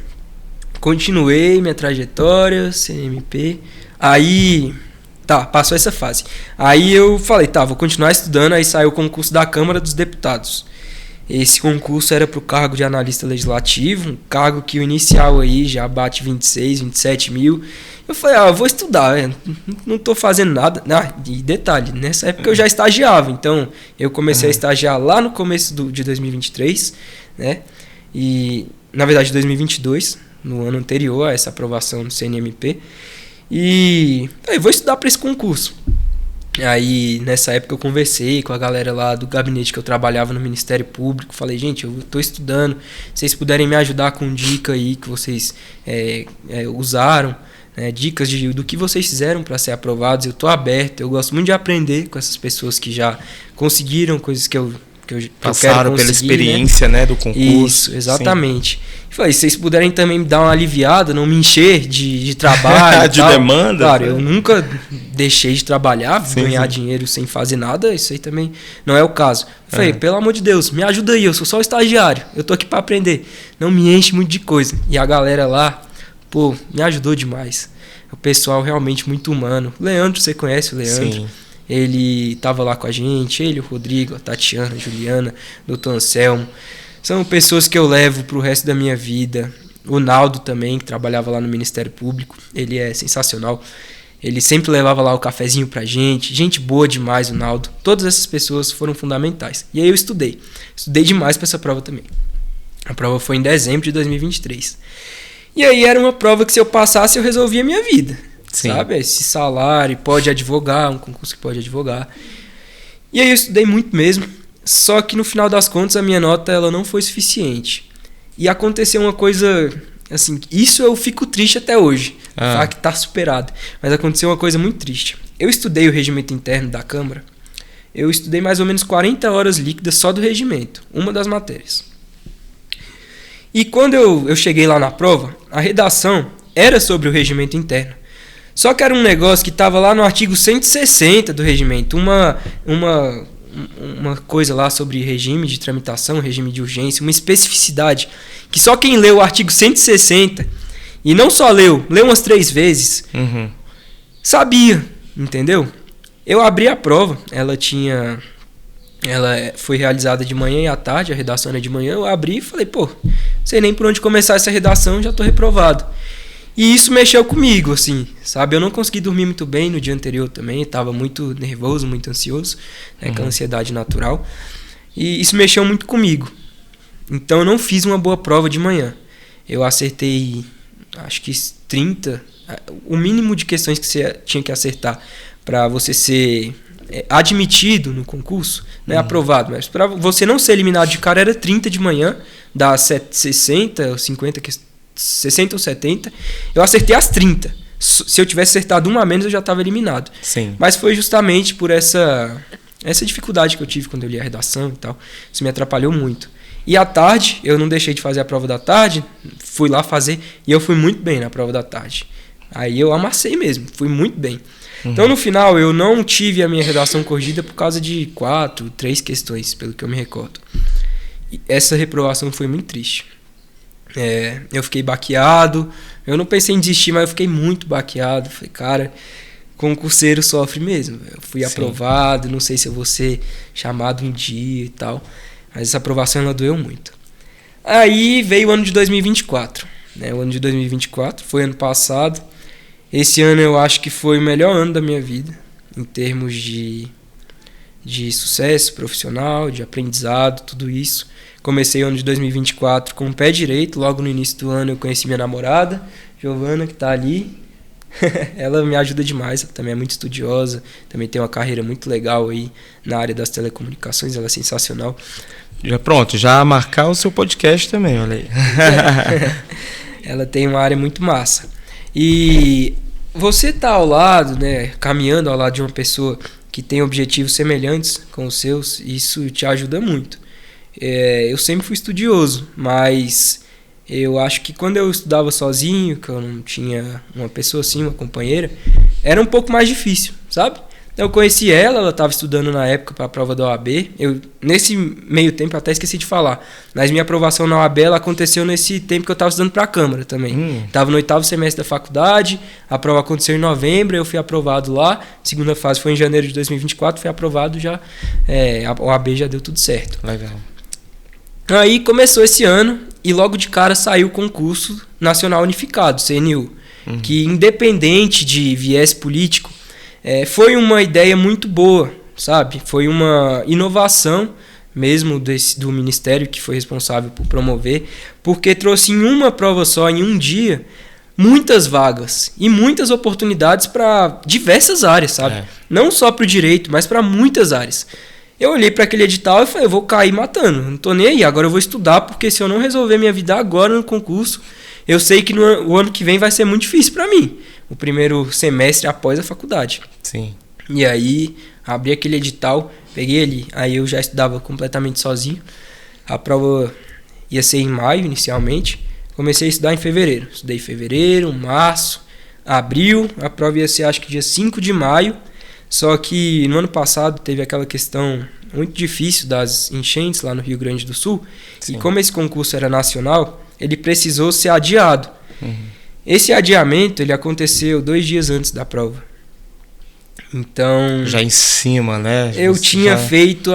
Speaker 2: Continuei minha trajetória, CNMP. Aí, passou essa fase. Aí eu falei, vou continuar estudando. Aí saiu o concurso da Câmara dos Deputados. Esse concurso era para o cargo de analista legislativo, um cargo que o inicial aí já bate 26, 27 mil. Eu falei, eu vou estudar, não estou fazendo nada. E detalhe, nessa época eu já estagiava, então eu comecei a estagiar lá no começo de 2023, né? E, na verdade, 2022, no ano anterior a essa aprovação do CNMP. E aí, vou estudar para esse concurso. Aí, nessa época, eu conversei com a galera lá do gabinete que eu trabalhava no Ministério Público. Falei, gente, eu estou estudando. Se vocês puderem me ajudar com dica aí que vocês usaram, né, dicas do que vocês fizeram para ser aprovados, eu estou aberto. Eu gosto muito de aprender com essas pessoas que já conseguiram coisas que eu
Speaker 1: passaram pela experiência, né, do concurso.
Speaker 2: Isso, exatamente. Sim. Falei, se vocês puderem também me dar uma aliviada, não me encher de trabalho.
Speaker 1: De demanda.
Speaker 2: Claro, eu nunca deixei de trabalhar, ganhar dinheiro sem fazer nada, isso aí também não é o caso. Falei, pelo amor de Deus, me ajuda aí, eu sou só estagiário, eu tô aqui para aprender. Não me enche muito de coisa. E a galera lá, me ajudou demais. O pessoal realmente muito humano. Leandro, você conhece o Leandro?
Speaker 1: Sim.
Speaker 2: Ele estava lá com a gente, ele, o Rodrigo, a Tatiana, a Juliana, o Dr. Anselmo. São pessoas que eu levo para o resto da minha vida. O Naldo também, que trabalhava lá no Ministério Público. Ele é sensacional. Ele sempre levava lá o cafezinho pra gente. Gente boa demais, o Naldo. Todas essas pessoas foram fundamentais. E aí eu estudei. Estudei demais para essa prova também. A prova foi em dezembro de 2023. E aí era uma prova que se eu passasse eu resolvia a minha vida. Sim. Sabe? Esse salário, pode advogar, um concurso que pode advogar. E aí eu estudei muito mesmo. Só que no final das contas a minha nota ela não foi suficiente. E aconteceu uma coisa, assim, isso eu fico triste até hoje. Falar que tá superado. Mas aconteceu uma coisa muito triste. Eu estudei o regimento interno da Câmara. Eu estudei mais ou menos 40 horas líquidas só do regimento. Uma das matérias. E quando eu cheguei lá na prova, a redação era sobre o regimento interno. Só que era um negócio que estava lá no artigo 160 do regimento. Uma coisa lá sobre regime de tramitação, regime de urgência, uma especificidade que só quem leu o artigo 160 e não só leu umas 3 vezes, sabia, entendeu? Eu abri a prova, ela foi realizada de manhã e à tarde, a redação era de manhã, eu abri e falei, sei nem por onde começar essa redação, já estou reprovado. E isso mexeu comigo, assim, sabe? Eu não consegui dormir muito bem no dia anterior também, estava muito nervoso, muito ansioso, né, com a ansiedade natural. E isso mexeu muito comigo. Então eu não fiz uma boa prova de manhã. Eu acertei, acho que 30, o mínimo de questões que você tinha que acertar para você ser admitido no concurso, não é aprovado, mas para você não ser eliminado de cara era 30 de manhã, das 60 ou 50, 60 ou 70, eu acertei as 30. Se eu tivesse acertado uma a menos, eu já estava eliminado.
Speaker 1: Sim.
Speaker 2: Mas foi justamente por essa dificuldade que eu tive quando eu li a redação e tal. Isso me atrapalhou muito. E à tarde, eu não deixei de fazer a prova da tarde, fui lá fazer e eu fui muito bem na prova da tarde. Aí eu amassei mesmo, fui muito bem. Então no final eu não tive a minha redação corrigida por causa de 3 questões, pelo que eu me recordo. E essa reprovação foi muito triste. Eu fiquei baqueado, eu não pensei em desistir, mas eu fiquei muito baqueado. Falei, cara, concurseiro sofre mesmo. Eu fui aprovado, não sei se eu vou ser chamado um dia e tal. Mas essa aprovação ela doeu muito. Aí veio o ano de 2024. Né? O ano de 2024 foi ano passado. Esse ano eu acho que foi o melhor ano da minha vida, em termos de sucesso profissional, de aprendizado, tudo isso. Comecei o ano de 2024 com o pé direito. Logo no início do ano eu conheci minha namorada, Giovana, que está ali. Ela me ajuda demais, ela também é muito estudiosa, também tem uma carreira muito legal aí na área das telecomunicações, ela é sensacional.
Speaker 1: Já marcar o seu podcast também, olha aí.
Speaker 2: Ela tem uma área muito massa. E você tá ao lado, né, caminhando ao lado de uma pessoa que tem objetivos semelhantes com os seus, isso te ajuda muito. Eu sempre fui estudioso, mas eu acho que quando eu estudava sozinho, que eu não tinha uma pessoa assim, uma companheira, era um pouco mais difícil, sabe? Eu conheci ela estava estudando na época para a prova da OAB. Nesse meio tempo, até esqueci de falar, mas minha aprovação na OAB ela aconteceu nesse tempo que eu estava estudando para a Câmara também. Estava no 8º semestre da faculdade, a prova aconteceu em novembro, eu fui aprovado lá. Segunda fase foi em janeiro de 2024, fui aprovado já, a OAB já deu tudo certo.
Speaker 1: Legal.
Speaker 2: Aí começou esse ano e logo de cara saiu o concurso nacional unificado, CNU, que independente de viés político, foi uma ideia muito boa, sabe? Foi uma inovação mesmo do Ministério que foi responsável por promover, porque trouxe em uma prova só, em um dia, muitas vagas e muitas oportunidades para diversas áreas, sabe? Não só para o direito, mas para muitas áreas. Eu olhei para aquele edital e falei, eu vou cair matando, não tô nem aí, agora eu vou estudar, porque se eu não resolver minha vida agora no concurso, eu sei que o ano que vem vai ser muito difícil para mim. O primeiro semestre após a faculdade.
Speaker 1: Sim.
Speaker 2: E aí, abri aquele edital, peguei ele, aí eu já estudava completamente sozinho. A prova ia ser em maio, inicialmente. Comecei a estudar em fevereiro. Estudei em fevereiro, março, abril. A prova ia ser, acho que dia 5 de maio. Só que no ano passado teve aquela questão muito difícil das enchentes lá no Rio Grande do Sul. Sim. E como esse concurso era nacional, ele precisou ser adiado. Esse adiamento ele aconteceu 2 dias antes da prova. Então...
Speaker 1: Já em cima, né?
Speaker 2: Eu tinha feito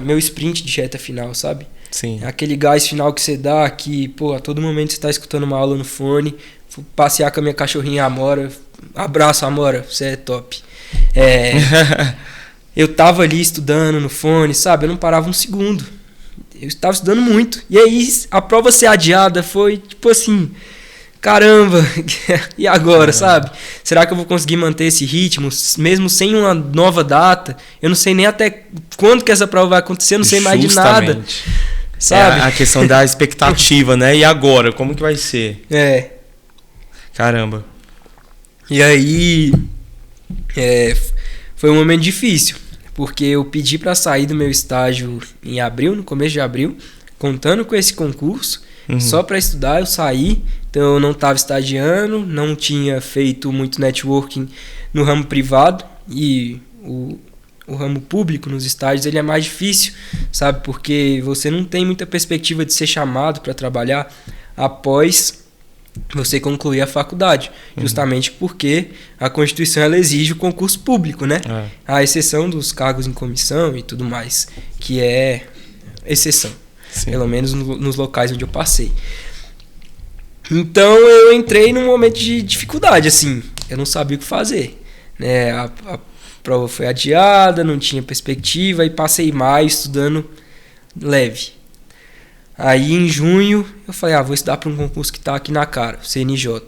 Speaker 2: meu sprint de reta final, sabe?
Speaker 1: Sim.
Speaker 2: Aquele gás final que você dá, que, pô, a todo momento você está escutando uma aula no fone. Fui passear com a minha cachorrinha Amora. Abraço, Amora, você é top. Eu tava ali estudando no fone, sabe? Eu não parava um segundo. Eu estava estudando muito. E aí, a prova ser adiada foi, tipo assim... Caramba, e agora, sabe? Será que eu vou conseguir manter esse ritmo, mesmo sem uma nova data? Eu não sei nem até quando que essa prova vai acontecer, eu não sei mais de nada. Sabe?
Speaker 1: A questão da expectativa, né? E agora, como que vai ser? Caramba.
Speaker 2: E aí, foi um momento difícil, porque eu pedi para sair do meu estágio em abril, no começo de abril, contando com esse concurso, só para estudar, eu saí. Então eu não estava estagiando, não tinha feito muito networking no ramo privado e o ramo público nos estágios ele é mais difícil, sabe? Porque você não tem muita perspectiva de ser chamado para trabalhar após você concluir a faculdade, justamente porque a Constituição ela exige o concurso público, né? À exceção dos cargos em comissão e tudo mais, que é exceção, pelo menos nos locais onde eu passei. Então eu entrei num momento de dificuldade, assim, eu não sabia o que fazer, né? A prova foi adiada, não tinha perspectiva e passei maio estudando leve. Aí em junho eu falei, vou estudar para um concurso que está aqui na cara, o CNJ.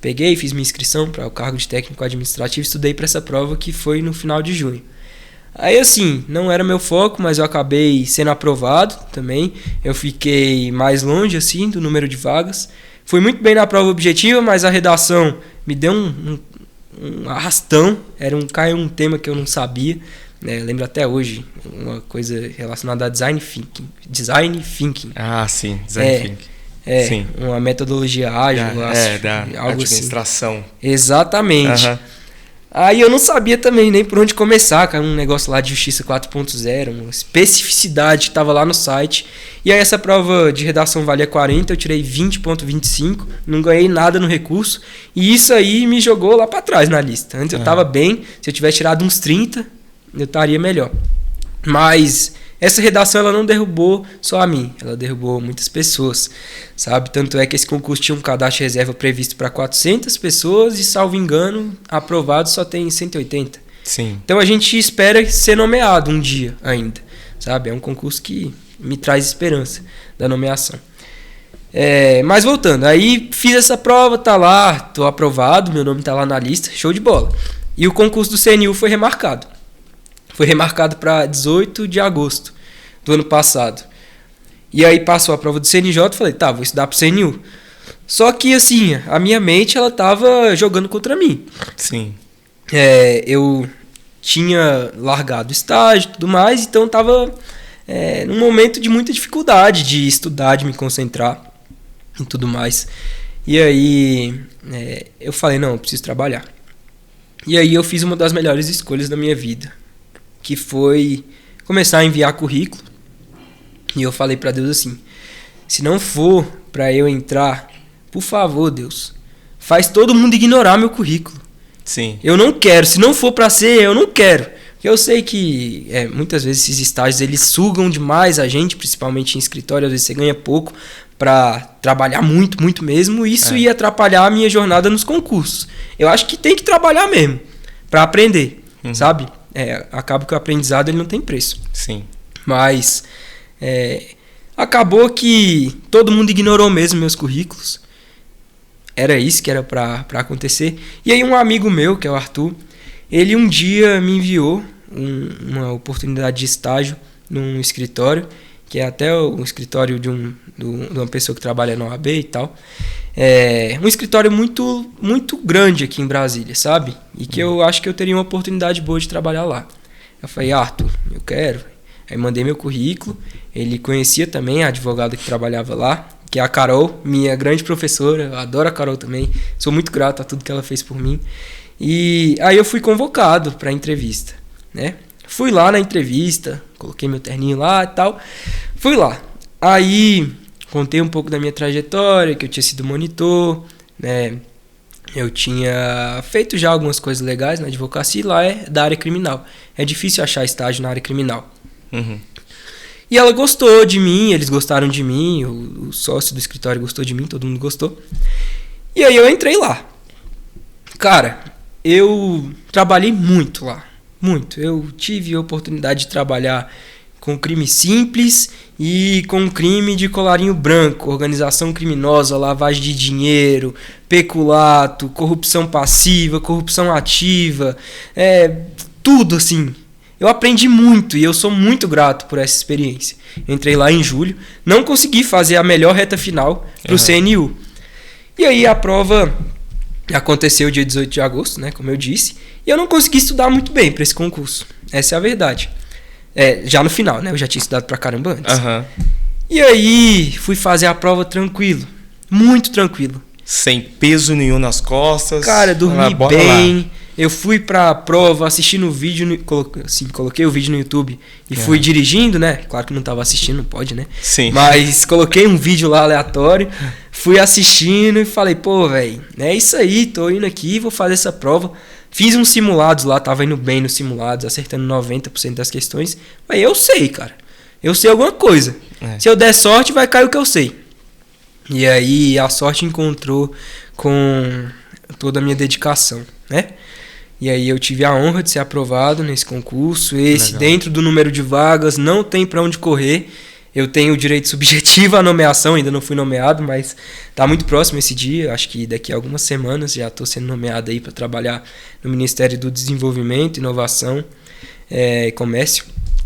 Speaker 2: Peguei, fiz minha inscrição para o cargo de técnico administrativo, estudei para essa prova que foi no final de junho. Aí assim, não era meu foco, mas eu acabei sendo aprovado também. Eu fiquei mais longe assim do número de vagas. Fui muito bem na prova objetiva, mas a redação me deu um arrastão. Caiu um tema que eu não sabia. Eu lembro até hoje, uma coisa relacionada a design thinking.
Speaker 1: Ah, sim, design thinking. Sim.
Speaker 2: Uma metodologia ágil,
Speaker 1: da
Speaker 2: algo
Speaker 1: administração.
Speaker 2: Assim. Exatamente.
Speaker 1: Uhum.
Speaker 2: Aí eu não sabia também nem por onde começar, cara, um negócio lá de Justiça 4.0, uma especificidade que estava lá no site. E aí essa prova de redação valia 40, eu tirei 20.25, não ganhei nada no recurso. E isso aí me jogou lá para trás na lista. Antes eu estava bem, se eu tivesse tirado uns 30, eu estaria melhor. Mas essa redação ela não derrubou só a mim, ela derrubou muitas pessoas, sabe? Tanto é que esse concurso tinha um cadastro de reserva previsto para 400 pessoas e, salvo engano, aprovado só tem 180.
Speaker 1: Sim.
Speaker 2: Então a gente espera ser nomeado um dia ainda, sabe? É um concurso que me traz esperança da nomeação. Mas voltando, aí fiz essa prova, tá lá, tô aprovado, meu nome tá lá na lista, show de bola. E o concurso do CNU foi remarcado. Foi remarcado para 18 de agosto do ano passado. E aí passou a prova do CNJ, falei, tá, vou estudar pro CNU. Só que assim, a minha mente ela tava jogando contra mim.
Speaker 1: Sim.
Speaker 2: Eu tinha largado o estágio e tudo mais, então tava num momento de muita dificuldade de estudar, de me concentrar e tudo mais. E aí eu falei, não, eu preciso trabalhar. E aí eu fiz uma das melhores escolhas da minha vida, que foi começar a enviar currículo. E eu falei para Deus assim, se não for para eu entrar, por favor, Deus, faz todo mundo ignorar meu currículo.
Speaker 1: Sim.
Speaker 2: Eu não quero, se não for para ser, eu não quero. Porque eu sei que muitas vezes esses estágios eles sugam demais a gente, principalmente em escritório, às vezes você ganha pouco para trabalhar muito, muito mesmo. Isso ia atrapalhar a minha jornada nos concursos. Eu acho que tem que trabalhar mesmo para aprender, sabe? Acaba que o aprendizado ele não tem preço.
Speaker 1: Sim.
Speaker 2: Mas acabou que todo mundo ignorou mesmo meus currículos. Era isso que era para acontecer. E aí um amigo meu, que é o Arthur, ele um dia me enviou uma oportunidade de estágio num escritório, que é até o escritório de uma pessoa que trabalha na OAB e tal. Um escritório muito, muito grande aqui em Brasília, sabe? E que eu acho que eu teria uma oportunidade boa de trabalhar lá. Eu falei, Arthur, eu quero. Aí mandei meu currículo. Ele conhecia também a advogada que trabalhava lá, que é a Carol, minha grande professora. Eu adoro a Carol também. Sou muito grato a tudo que ela fez por mim. E aí eu fui convocado para a entrevista, né? Fui lá na entrevista, coloquei meu terninho lá e tal. Fui lá. Aí contei um pouco da minha trajetória, que eu tinha sido monitor, né? Eu tinha feito já algumas coisas legais na advocacia, e lá é da área criminal. É difícil achar estágio na área criminal. E ela gostou de mim, eles gostaram de mim, o sócio do escritório gostou de mim, todo mundo gostou. E aí eu entrei lá. Cara, eu trabalhei muito lá, muito. Eu tive a oportunidade de trabalhar com crime simples e com crime de colarinho branco, organização criminosa, lavagem de dinheiro, peculato, corrupção passiva, corrupção ativa, tudo assim. Eu aprendi muito e eu sou muito grato por essa experiência. Eu entrei lá em julho, não consegui fazer a melhor reta final para o CNU. E aí a prova aconteceu dia 18 de agosto, né, como eu disse, e eu não consegui estudar muito bem para esse concurso. Essa é a verdade. Já no final, né? Eu já tinha estudado pra caramba antes. E aí, fui fazer a prova tranquilo. Muito tranquilo.
Speaker 1: Sem peso nenhum nas costas.
Speaker 2: Cara, dormi bem. Eu fui pra prova assistindo o vídeo, coloquei o vídeo no YouTube e fui dirigindo, né? Claro que não tava assistindo, não pode, né?
Speaker 1: Sim.
Speaker 2: Mas coloquei um vídeo lá aleatório, fui assistindo e falei, pô, velho, é isso aí, tô indo aqui, vou fazer essa prova. Fiz uns simulados lá, tava indo bem nos simulados, acertando 90% das questões. Mas eu sei, cara. Eu sei alguma coisa. Se eu der sorte, vai cair o que eu sei. E aí a sorte encontrou com toda a minha dedicação, né? E aí eu tive a honra de ser aprovado nesse concurso. Dentro do número de vagas, não tem para onde correr. Eu tenho o direito subjetivo à nomeação, ainda não fui nomeado, mas tá muito próximo esse dia. Acho que daqui a algumas semanas já estou sendo nomeado aí para trabalhar no Ministério do Desenvolvimento e Inovação. comércio.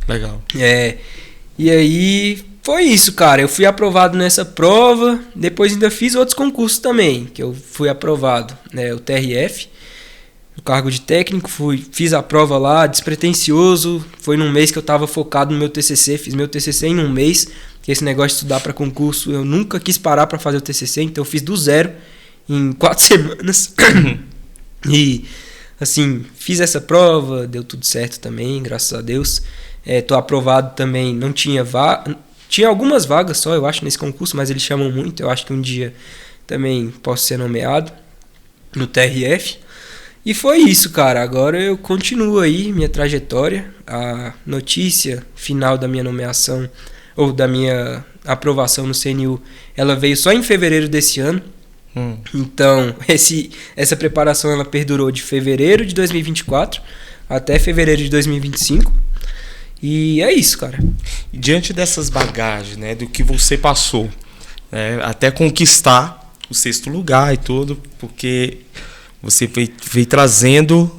Speaker 1: Legal.
Speaker 2: E aí foi isso, cara. Eu fui aprovado nessa prova, depois ainda fiz outros concursos também, que eu fui aprovado, né? O TRF, o cargo de técnico, fiz a prova lá, despretensioso, foi num mês que eu tava focado no meu TCC, fiz meu TCC em um mês, que esse negócio de estudar para concurso, eu nunca quis parar para fazer o TCC, então eu fiz do zero em 4 semanas. E, assim, fiz essa prova, deu tudo certo também, graças a Deus. Tô aprovado também, não tinha tinha algumas vagas só, eu acho, nesse concurso, mas eles chamam muito, eu acho que um dia também posso ser nomeado no TRF. E foi isso, cara. Agora eu continuo aí minha trajetória. A notícia final da minha nomeação, ou da minha aprovação no CNU, ela veio só em fevereiro desse ano. Então, essa preparação ela perdurou de fevereiro de 2024 até fevereiro de 2025. E é isso, cara.
Speaker 1: E diante dessas bagagens, né, do que você passou, né, até conquistar o 6º lugar e tudo, porque você veio trazendo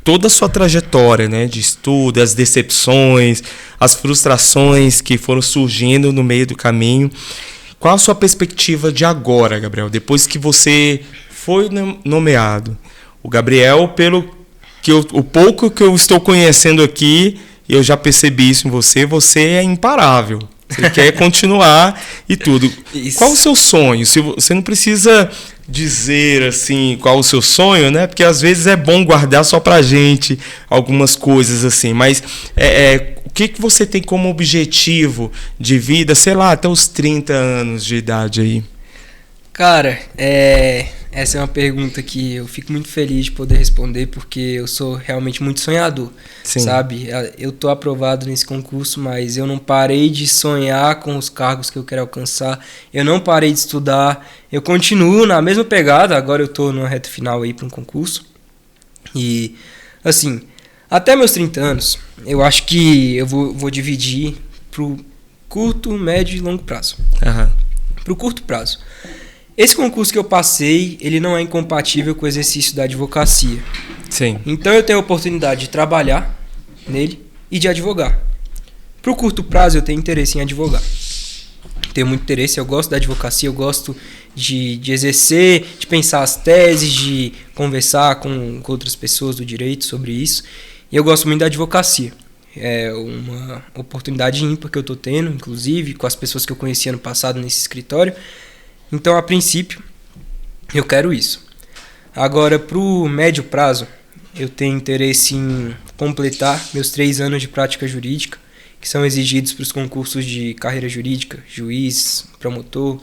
Speaker 1: toda a sua trajetória, né, de estudo, as decepções, as frustrações que foram surgindo no meio do caminho. Qual a sua perspectiva de agora, Gabriel? Depois que você foi nomeado, o Gabriel, pelo que o pouco que eu estou conhecendo aqui, eu já percebi isso em você, você é imparável. Você quer continuar e tudo. Isso. Qual o seu sonho? Você não precisa dizer assim qual o seu sonho, né? Porque às vezes é bom guardar só pra gente algumas coisas assim. Mas o que você tem como objetivo de vida, sei lá, até os 30 anos de idade aí?
Speaker 2: Cara, essa é uma pergunta que eu fico muito feliz de poder responder, porque eu sou realmente muito sonhador. Sim. Sabe? Eu tô aprovado nesse concurso, mas eu não parei de sonhar com os cargos que eu quero alcançar, eu não parei de estudar, eu continuo na mesma pegada. Agora eu tô numa reta final aí para um concurso, e assim, até meus 30 anos, eu acho que eu vou dividir pro curto, médio e longo prazo. Pro curto prazo, esse concurso que eu passei, ele não é incompatível com o exercício da advocacia.
Speaker 1: Sim.
Speaker 2: Então eu tenho a oportunidade de trabalhar nele e de advogar. Para o curto prazo eu tenho interesse em advogar. Tenho muito interesse, eu gosto da advocacia, eu gosto de exercer, de pensar as teses, de conversar com outras pessoas do direito sobre isso. E eu gosto muito da advocacia. É uma oportunidade ímpar que eu estou tendo, inclusive, com as pessoas que eu conheci ano passado nesse escritório. Então, a princípio, eu quero isso. Agora, para o médio prazo, eu tenho interesse em completar meus 3 anos de prática jurídica, que são exigidos para os concursos de carreira jurídica, juiz, promotor,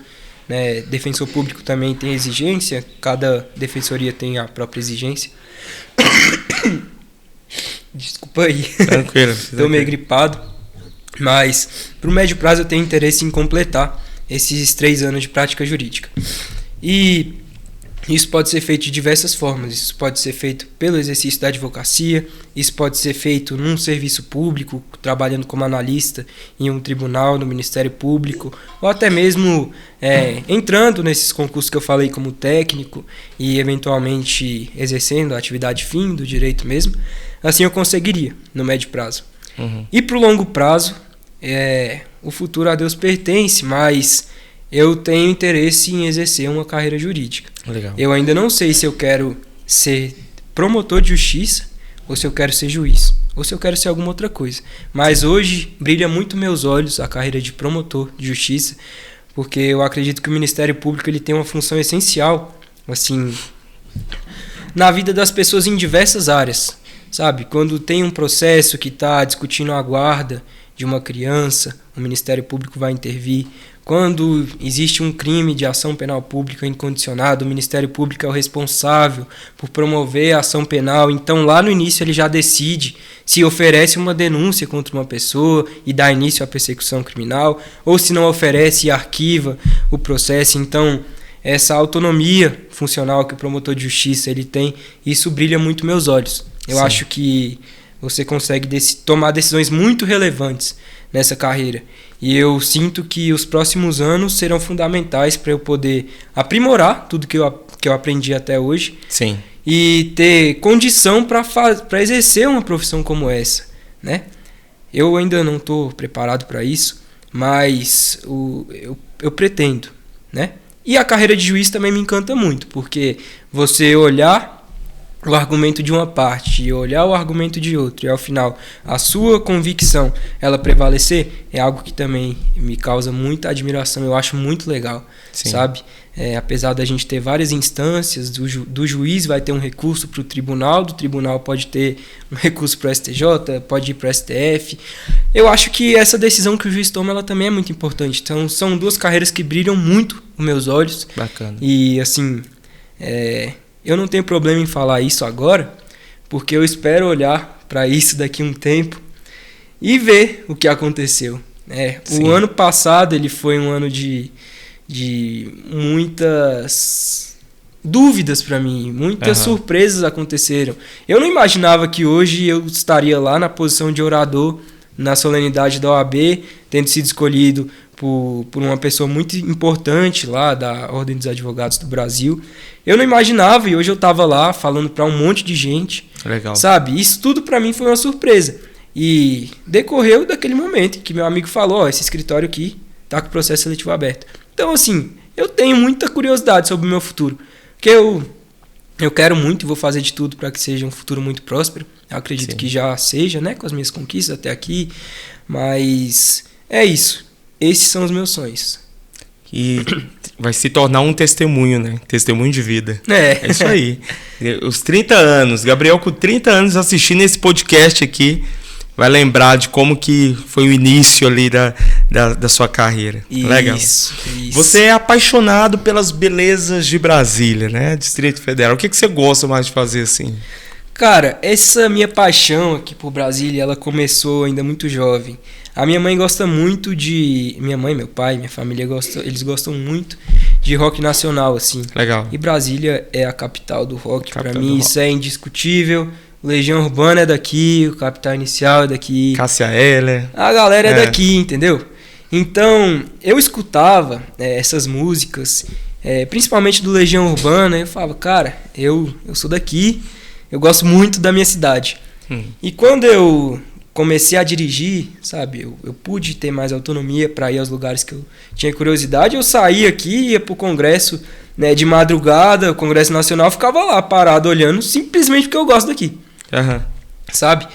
Speaker 2: né? Defensor público também tem exigência, cada defensoria tem a própria exigência. Desculpa aí,
Speaker 1: tranquilo.
Speaker 2: Estou meio gripado, mas para o médio prazo eu tenho interesse em completar esses 3 anos de prática jurídica. E isso pode ser feito de diversas formas. Isso pode ser feito pelo exercício da advocacia, isso pode ser feito num serviço público, trabalhando como analista em um tribunal, no Ministério Público, ou até mesmo entrando nesses concursos que eu falei como técnico e eventualmente exercendo a atividade fim do direito mesmo. Assim eu conseguiria no médio prazo. E para o longo prazo, o futuro a Deus pertence, mas eu tenho interesse em exercer uma carreira jurídica.
Speaker 1: Legal.
Speaker 2: Eu ainda não sei se eu quero ser promotor de justiça, ou se eu quero ser juiz, ou se eu quero ser alguma outra coisa. Mas hoje brilha muito meus olhos a carreira de promotor de justiça, porque eu acredito que o Ministério Público ele tem uma função essencial, assim, na vida das pessoas em diversas áreas. Sabe, quando tem um processo que está discutindo a guarda de uma criança, o Ministério Público vai intervir. Quando existe um crime de ação penal pública incondicionada, o Ministério Público é o responsável por promover a ação penal. Então, lá no início, ele já decide se oferece uma denúncia contra uma pessoa e dá início à persecução criminal, ou se não oferece e arquiva o processo. Então, essa autonomia funcional que o promotor de justiça ele tem, isso brilha muito meus olhos. Eu
Speaker 1: Sim.
Speaker 2: acho que você consegue tomar decisões muito relevantes nessa carreira. E eu sinto que os próximos anos serão fundamentais para eu poder aprimorar tudo que eu aprendi até hoje.
Speaker 1: Sim.
Speaker 2: E ter condição para exercer uma profissão como essa. né? Eu ainda não estou preparado para isso, mas eu pretendo, né? E a carreira de juiz também me encanta muito, porque você olhar o argumento de uma parte e olhar o argumento de outro, e ao final a sua convicção ela prevalecer, é algo que também me causa muita admiração, eu acho muito legal,
Speaker 1: Sim.
Speaker 2: sabe? Apesar da gente ter várias instâncias, do juiz vai ter um recurso para o tribunal, do tribunal pode ter um recurso para o STJ, pode ir para o STF. Eu acho que essa decisão que o juiz toma ela também é muito importante. Então são duas carreiras que brilham muito os meus olhos.
Speaker 1: Bacana.
Speaker 2: E assim, eu não tenho problema em falar isso agora, porque eu espero olhar para isso daqui a um tempo e ver o que aconteceu. O ano passado ele foi um ano de muitas dúvidas para mim, muitas surpresas aconteceram. Eu não imaginava que hoje eu estaria lá na posição de orador na solenidade da OAB, tendo sido escolhido por uma pessoa muito importante lá da Ordem dos Advogados do Brasil. Eu não imaginava, e hoje eu estava lá falando para um monte de gente.
Speaker 1: Legal.
Speaker 2: Sabe? Isso tudo para mim foi uma surpresa. E decorreu daquele momento que meu amigo falou, esse escritório aqui tá com o processo seletivo aberto. Então, assim, eu tenho muita curiosidade sobre o meu futuro. Porque eu quero muito e vou fazer de tudo para que seja um futuro muito próspero. Eu acredito que já seja, né? Com as minhas conquistas até aqui. Mas é isso. Esses são os meus sonhos.
Speaker 1: E vai se tornar um testemunho, né? Testemunho de vida. É isso aí. Os 30 anos. Gabriel, com 30 anos assistindo esse podcast aqui, vai lembrar de como que foi o início ali da sua carreira.
Speaker 2: Isso,
Speaker 1: legal.
Speaker 2: Isso.
Speaker 1: Você é apaixonado pelas belezas de Brasília, né? Distrito Federal. O que você gosta mais de fazer assim?
Speaker 2: Cara, essa minha paixão aqui por Brasília, ela começou ainda muito jovem. A minha mãe gosta muito de... Minha mãe, meu pai, minha família, eles gostam muito de rock nacional, assim.
Speaker 1: Legal.
Speaker 2: E Brasília é a capital do rock. Pra mim, isso é indiscutível. Legião Urbana é daqui, o Capital Inicial é daqui.
Speaker 1: Cássia Eller.
Speaker 2: A galera é daqui, entendeu? Então, eu escutava essas músicas, principalmente do Legião Urbana, e eu falava, cara, eu sou daqui, eu gosto muito da minha cidade. E quando eu comecei a dirigir, sabe, eu pude ter mais autonomia para ir aos lugares que eu tinha curiosidade, eu saía aqui, ia pro congresso, né, de madrugada, o Congresso Nacional, ficava lá parado olhando, simplesmente porque eu gosto daqui. Sabe?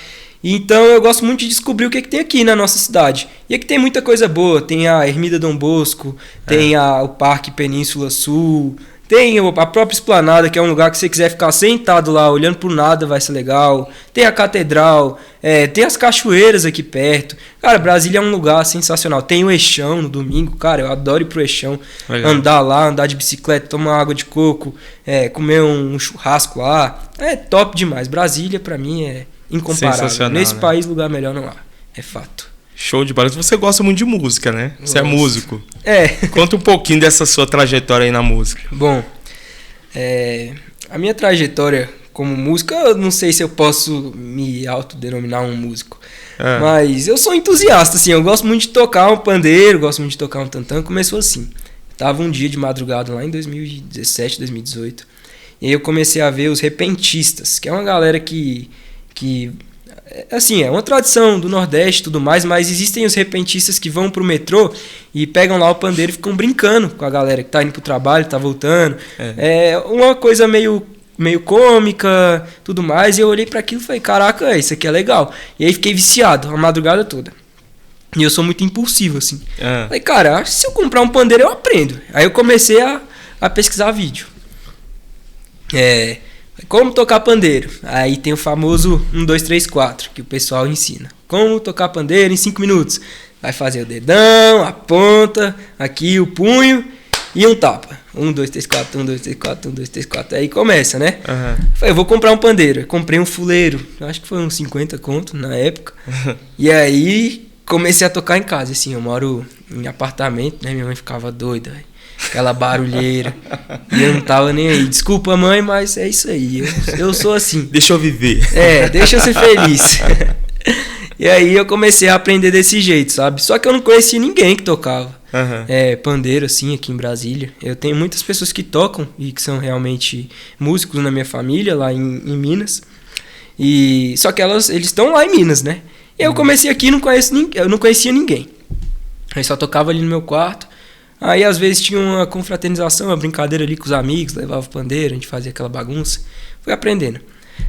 Speaker 2: Então eu gosto muito de descobrir o que tem aqui na nossa cidade. E aqui tem muita coisa boa. Tem a Ermida Dom Bosco, tem o Parque Península Sul, tem a própria Esplanada, que é um lugar que se você quiser ficar sentado lá, olhando pro nada, vai ser legal. Tem a Catedral, tem as cachoeiras aqui perto. Cara, Brasília é um lugar sensacional. Tem o Eixão no domingo, cara, eu adoro ir pro Eixão. Legal. Andar lá, andar de bicicleta, tomar água de coco, comer um churrasco lá. É top demais. Brasília, pra mim, é incomparável. Nesse país, lugar melhor não há. É fato.
Speaker 1: Show de bola. Você gosta muito de música, né? Você é músico.
Speaker 2: É.
Speaker 1: Conta um pouquinho dessa sua trajetória aí na música.
Speaker 2: Bom, a minha trajetória como músico, eu não sei se eu posso me autodenominar um músico. Mas eu sou entusiasta, assim. Eu gosto muito de tocar um pandeiro, gosto muito de tocar um tantã. Começou assim. Tava um dia de madrugada lá em 2017, 2018. E aí eu comecei a ver os repentistas, que é uma galera que assim, é uma tradição do Nordeste e tudo mais, mas existem os repentistas que vão pro metrô e pegam lá o pandeiro e ficam brincando com a galera que tá indo pro trabalho, tá voltando. É uma coisa meio cômica, tudo mais, e eu olhei para aquilo e falei, caraca, isso aqui é legal. E aí fiquei viciado a madrugada toda. E eu sou muito impulsivo, assim. Falei, cara, se eu comprar um pandeiro eu aprendo. Aí eu comecei a pesquisar vídeo. Como tocar pandeiro? Aí tem o famoso 1, 2, 3, 4, que o pessoal ensina. Como tocar pandeiro em 5 minutos? Vai fazer o dedão, a ponta, aqui o punho e um tapa. 1, 2, 3, 4, 1, 2, 3, 4, 1, 2, 3, 4. Aí começa, né? Falei, eu vou comprar um pandeiro. Eu comprei um fuleiro, acho que foi uns 50 conto na época. E aí comecei a tocar em casa, assim, eu moro em apartamento, né? Minha mãe ficava doida, véio. Aquela barulheira. E eu não tava nem aí. Desculpa, mãe, mas é isso aí. Eu sou assim.
Speaker 1: Deixa eu viver.
Speaker 2: Deixa eu ser feliz. E aí eu comecei a aprender desse jeito, sabe? Só que eu não conhecia ninguém que tocava pandeiro, assim, aqui em Brasília. Eu tenho muitas pessoas que tocam e que são realmente músicos na minha família, lá em Minas. Só que eles estão lá em Minas, né? Eu comecei aqui e eu não conhecia ninguém. Aí só tocava ali no meu quarto. Aí às vezes tinha uma confraternização, uma brincadeira ali com os amigos, levava pandeiro, a gente fazia aquela bagunça. Fui aprendendo.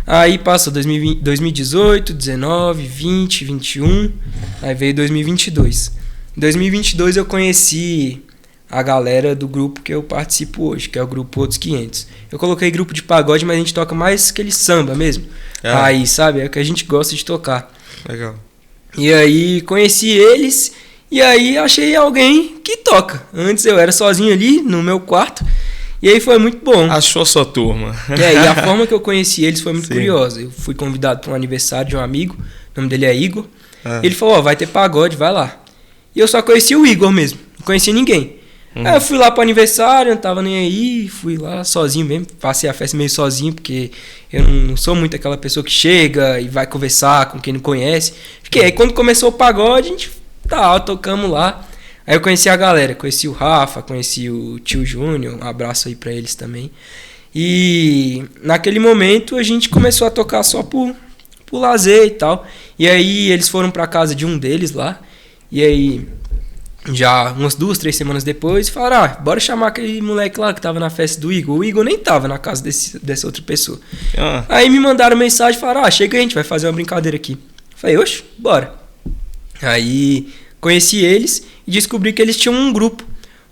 Speaker 2: Aí passou 2018, 19, 20, 21, aí veio 2022. Em 2022 eu conheci a galera do grupo que eu participo hoje, que é o grupo Outros 500. Eu coloquei grupo de pagode, mas a gente toca mais aquele samba mesmo. Aí, sabe, é o que a gente gosta de tocar.
Speaker 1: Legal.
Speaker 2: E aí conheci eles e aí achei alguém que toca. Antes eu era sozinho ali no meu quarto. E aí foi muito bom.
Speaker 1: Achou sua turma.
Speaker 2: E a forma que eu conheci eles foi muito curiosa. Eu fui convidado para um aniversário de um amigo, o nome dele é Igor. Ele falou, vai ter pagode, vai lá. E eu só conheci o Igor mesmo, não conhecia ninguém. Aí eu fui lá pro aniversário, não tava nem aí, fui lá sozinho mesmo, passei a festa meio sozinho, porque eu não sou muito aquela pessoa que chega e vai conversar com quem não conhece. Fiquei, aí quando começou o pagode, a gente tocamos lá. Aí eu conheci a galera, conheci o Rafa, conheci o Tio Júnior, um abraço aí pra eles também. E naquele momento a gente começou a tocar só por lazer e tal. E aí eles foram pra casa de um deles lá, e aí já umas 2, 3 semanas depois falaram, bora chamar aquele moleque lá que tava na festa do Igor. O Igor nem tava na casa dessa outra pessoa. Aí me mandaram mensagem e falaram, chega aí, a gente vai fazer uma brincadeira aqui. Falei, oxe, bora. Aí conheci eles e descobri que eles tinham um grupo.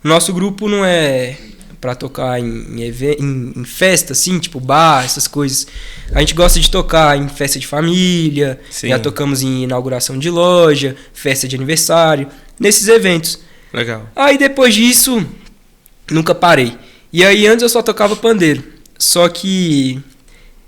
Speaker 2: O nosso grupo não é pra tocar em festa, assim, tipo bar, essas coisas. A gente gosta de tocar em festa de família, já tocamos em inauguração de loja, festa de aniversário, nesses eventos.
Speaker 1: Legal.
Speaker 2: Aí depois disso, nunca parei. E aí antes eu só tocava pandeiro. Só que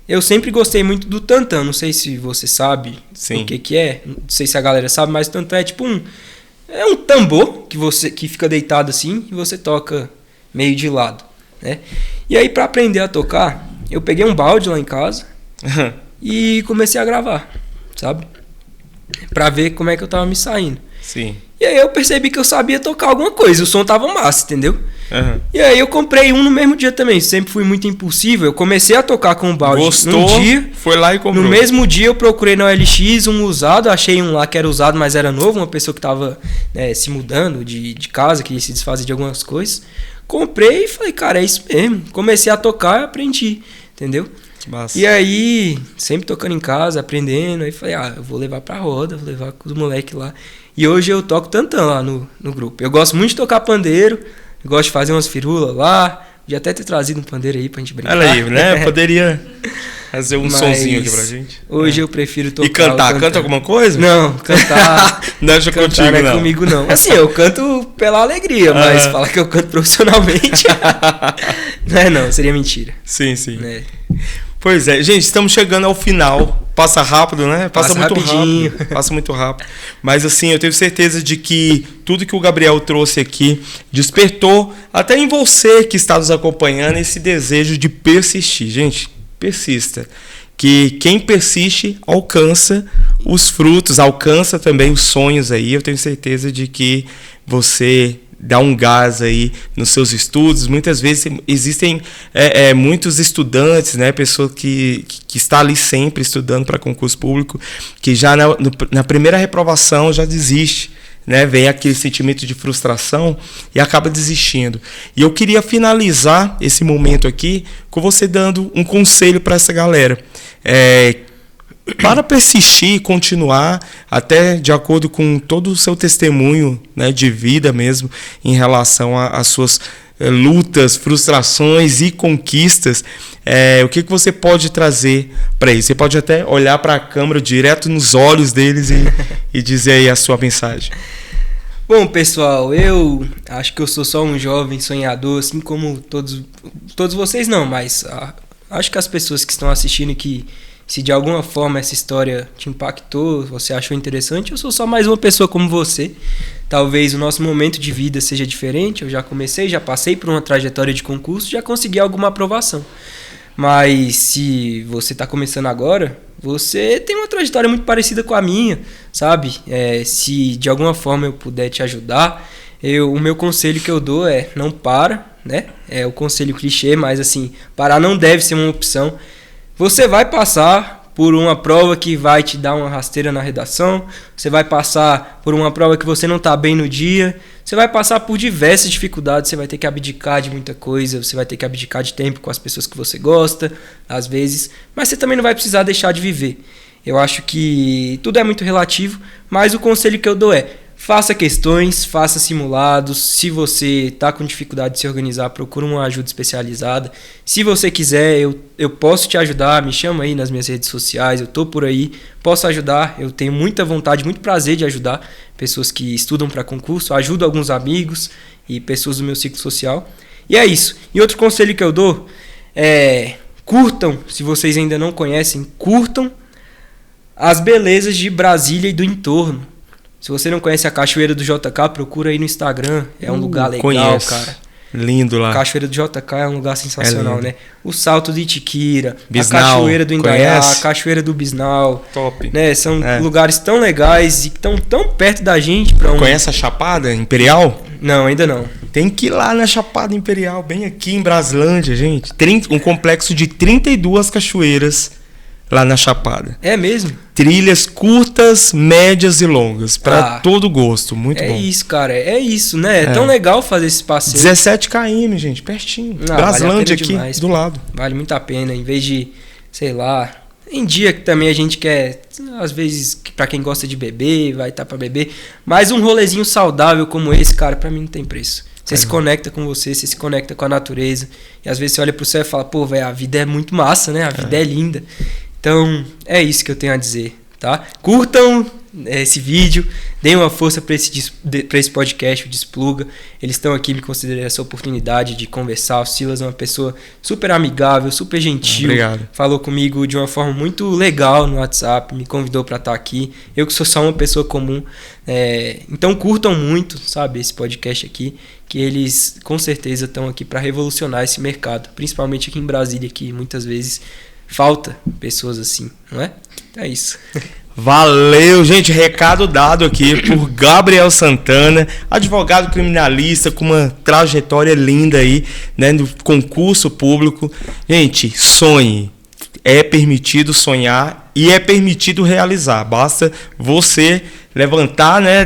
Speaker 2: eu sempre gostei muito do tantã. Não sei se você sabe o que é. Não sei se a galera sabe, mas o tantã é tipo um tambor que fica deitado assim e você toca meio de lado, né? E aí pra aprender a tocar, eu peguei um balde lá em casa e comecei a gravar, sabe? Pra ver como é que eu tava me saindo.
Speaker 1: Sim.
Speaker 2: E aí eu percebi que eu sabia tocar alguma coisa, o som tava massa, entendeu? E aí eu comprei um no mesmo dia também, sempre fui muito impulsivo, eu comecei a tocar com o balde.
Speaker 1: Gostou,
Speaker 2: um dia,
Speaker 1: foi lá e comprou.
Speaker 2: No mesmo dia eu procurei na OLX um usado, achei um lá que era usado, mas era novo, uma pessoa que tava se mudando de casa, queria se desfazer de algumas coisas. Comprei e falei, cara, é isso mesmo. Comecei a tocar e aprendi, entendeu?
Speaker 1: Que massa.
Speaker 2: E aí, sempre tocando em casa, aprendendo, aí falei, eu vou levar pra roda, vou levar com os moleques lá. E hoje eu toco tantã lá no grupo. Eu gosto muito de tocar pandeiro, eu gosto de fazer umas firulas lá. Podia até ter trazido um pandeiro aí pra gente brincar.
Speaker 1: Olha aí, né? Poderia fazer um sonzinho aqui pra gente.
Speaker 2: Hoje eu prefiro tocar.
Speaker 1: E cantar? Canta alguma coisa?
Speaker 2: Não, cantar.
Speaker 1: Não é contigo,
Speaker 2: não é comigo, não. Assim, eu canto pela alegria, mas falar que eu canto profissionalmente. não, seria mentira.
Speaker 1: Sim. Pois é, gente, estamos chegando ao final. Passa rápido, né? Passa muito
Speaker 2: rapidinho.
Speaker 1: rápido. Passa muito rápido. Mas assim, eu tenho certeza de que tudo que o Gabriel trouxe aqui despertou até em você que está nos acompanhando esse desejo de persistir. Gente, persista. Que quem persiste alcança os frutos, alcança também os sonhos aí. Eu tenho certeza de que você dá um gás aí nos seus estudos. Muitas vezes existem muitos estudantes, né, pessoa que está ali sempre estudando para concurso público, que já na primeira reprovação já desiste, né, vem aquele sentimento de frustração e acaba desistindo. E eu queria finalizar esse momento aqui com você dando um conselho para essa galera. Para persistir e continuar, até de acordo com todo o seu testemunho, né, de vida mesmo, em relação às suas lutas, frustrações e conquistas, o que você pode trazer para isso? Você pode até olhar para a câmera direto nos olhos deles e dizer aí a sua mensagem.
Speaker 2: Bom, pessoal, eu acho que eu sou só um jovem sonhador, assim como todos vocês não, mas acho que as pessoas que estão assistindo, que se de alguma forma essa história te impactou, você achou interessante, eu sou só mais uma pessoa como você. Talvez o nosso momento de vida seja diferente, eu já passei por uma trajetória de concurso, já consegui alguma aprovação. Mas se você está começando agora, você tem uma trajetória muito parecida com a minha, sabe? Se de alguma forma eu puder te ajudar, o meu conselho que eu dou é não para, né? É o conselho clichê, mas assim, parar não deve ser uma opção. Você vai passar por uma prova que vai te dar uma rasteira na redação, você vai passar por uma prova que você não está bem no dia, você vai passar por diversas dificuldades, você vai ter que abdicar de muita coisa, você vai ter que abdicar de tempo com as pessoas que você gosta, às vezes, mas você também não vai precisar deixar de viver. Eu acho que tudo é muito relativo, mas o conselho que eu dou é: faça questões, faça simulados. Se você está com dificuldade de se organizar, procure uma ajuda especializada. Se você quiser, eu posso te ajudar, me chama aí nas minhas redes sociais, eu estou por aí, posso ajudar. Eu tenho muita vontade, muito prazer de ajudar pessoas que estudam para concurso, ajudo alguns amigos e pessoas do meu ciclo social. E é isso. E outro conselho que eu dou é: curtam, se vocês ainda não conhecem, curtam as belezas de Brasília e do entorno. Se você não conhece a Cachoeira do JK, procura aí no Instagram. É um lugar legal,
Speaker 1: conheço.
Speaker 2: cara.
Speaker 1: Lindo lá.
Speaker 2: A Cachoeira do JK é um lugar sensacional, né? O Salto de Itiquira,
Speaker 1: Bisnal,
Speaker 2: a Cachoeira do Indaiá,
Speaker 1: conhece?
Speaker 2: a Cachoeira do Bisnal.
Speaker 1: Top.
Speaker 2: Né? São lugares tão legais e estão tão perto da gente.
Speaker 1: Conhece a Chapada Imperial?
Speaker 2: Não, ainda não.
Speaker 1: Tem que ir lá na Chapada Imperial, bem aqui em Braslândia, gente. Um complexo de 32 cachoeiras lá na Chapada.
Speaker 2: É mesmo?
Speaker 1: Trilhas curtas, médias e longas, para todo gosto, muito bom.
Speaker 2: É isso, cara, é isso, né? É tão legal fazer esse passeio.
Speaker 1: 17 km, gente, pertinho. Braslândia aqui, demais, do lado.
Speaker 2: Vale muito a pena, em vez de, sei lá, em dia que também a gente quer, às vezes, para quem gosta de beber, vai estar para beber, mas um rolezinho saudável como esse, cara, para mim não tem preço. Você se conecta com você se conecta com a natureza, e às vezes você olha pro céu e fala: pô, velho, a vida é muito massa, né? A vida é linda. Então, é isso que eu tenho a dizer, tá? Curtam esse vídeo, deem uma força para esse podcast, o Despluga. Eles estão aqui me considerando essa oportunidade de conversar. O Silas é uma pessoa super amigável, super gentil.
Speaker 1: Obrigado.
Speaker 2: Falou comigo de uma forma muito legal no WhatsApp, me convidou para estar aqui. Eu que sou só uma pessoa comum. Então, curtam muito, sabe, esse podcast aqui, que eles com certeza estão aqui para revolucionar esse mercado, principalmente aqui em Brasília, que muitas vezes falta pessoas assim, não é? É isso.
Speaker 1: Valeu, gente. Recado dado aqui por Gabriel Santana, advogado criminalista com uma trajetória linda aí, né, no concurso público. Gente, sonhe. É permitido sonhar e é permitido realizar. Basta você levantar, né,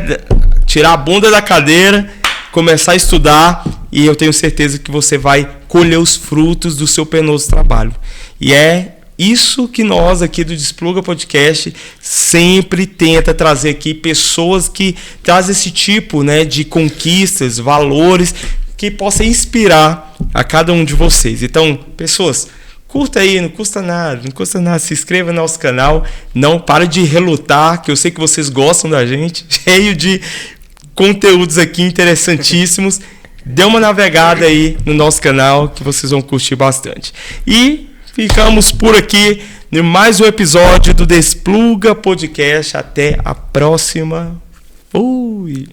Speaker 1: tirar a bunda da cadeira, começar a estudar, e eu tenho certeza que você vai colher os frutos do seu penoso trabalho. E é isso que nós aqui do Despluga Podcast sempre tenta trazer aqui, pessoas que trazem esse tipo, né, de conquistas, valores, que possa inspirar a cada um de vocês. Então, pessoas, curta aí, não custa nada, se inscreva no nosso canal, não para de relutar, que eu sei que vocês gostam da gente, cheio de conteúdos aqui interessantíssimos. Dê uma navegada aí no nosso canal que vocês vão curtir bastante. E ficamos por aqui em mais um episódio do Despluga Podcast. Até a próxima. Fui!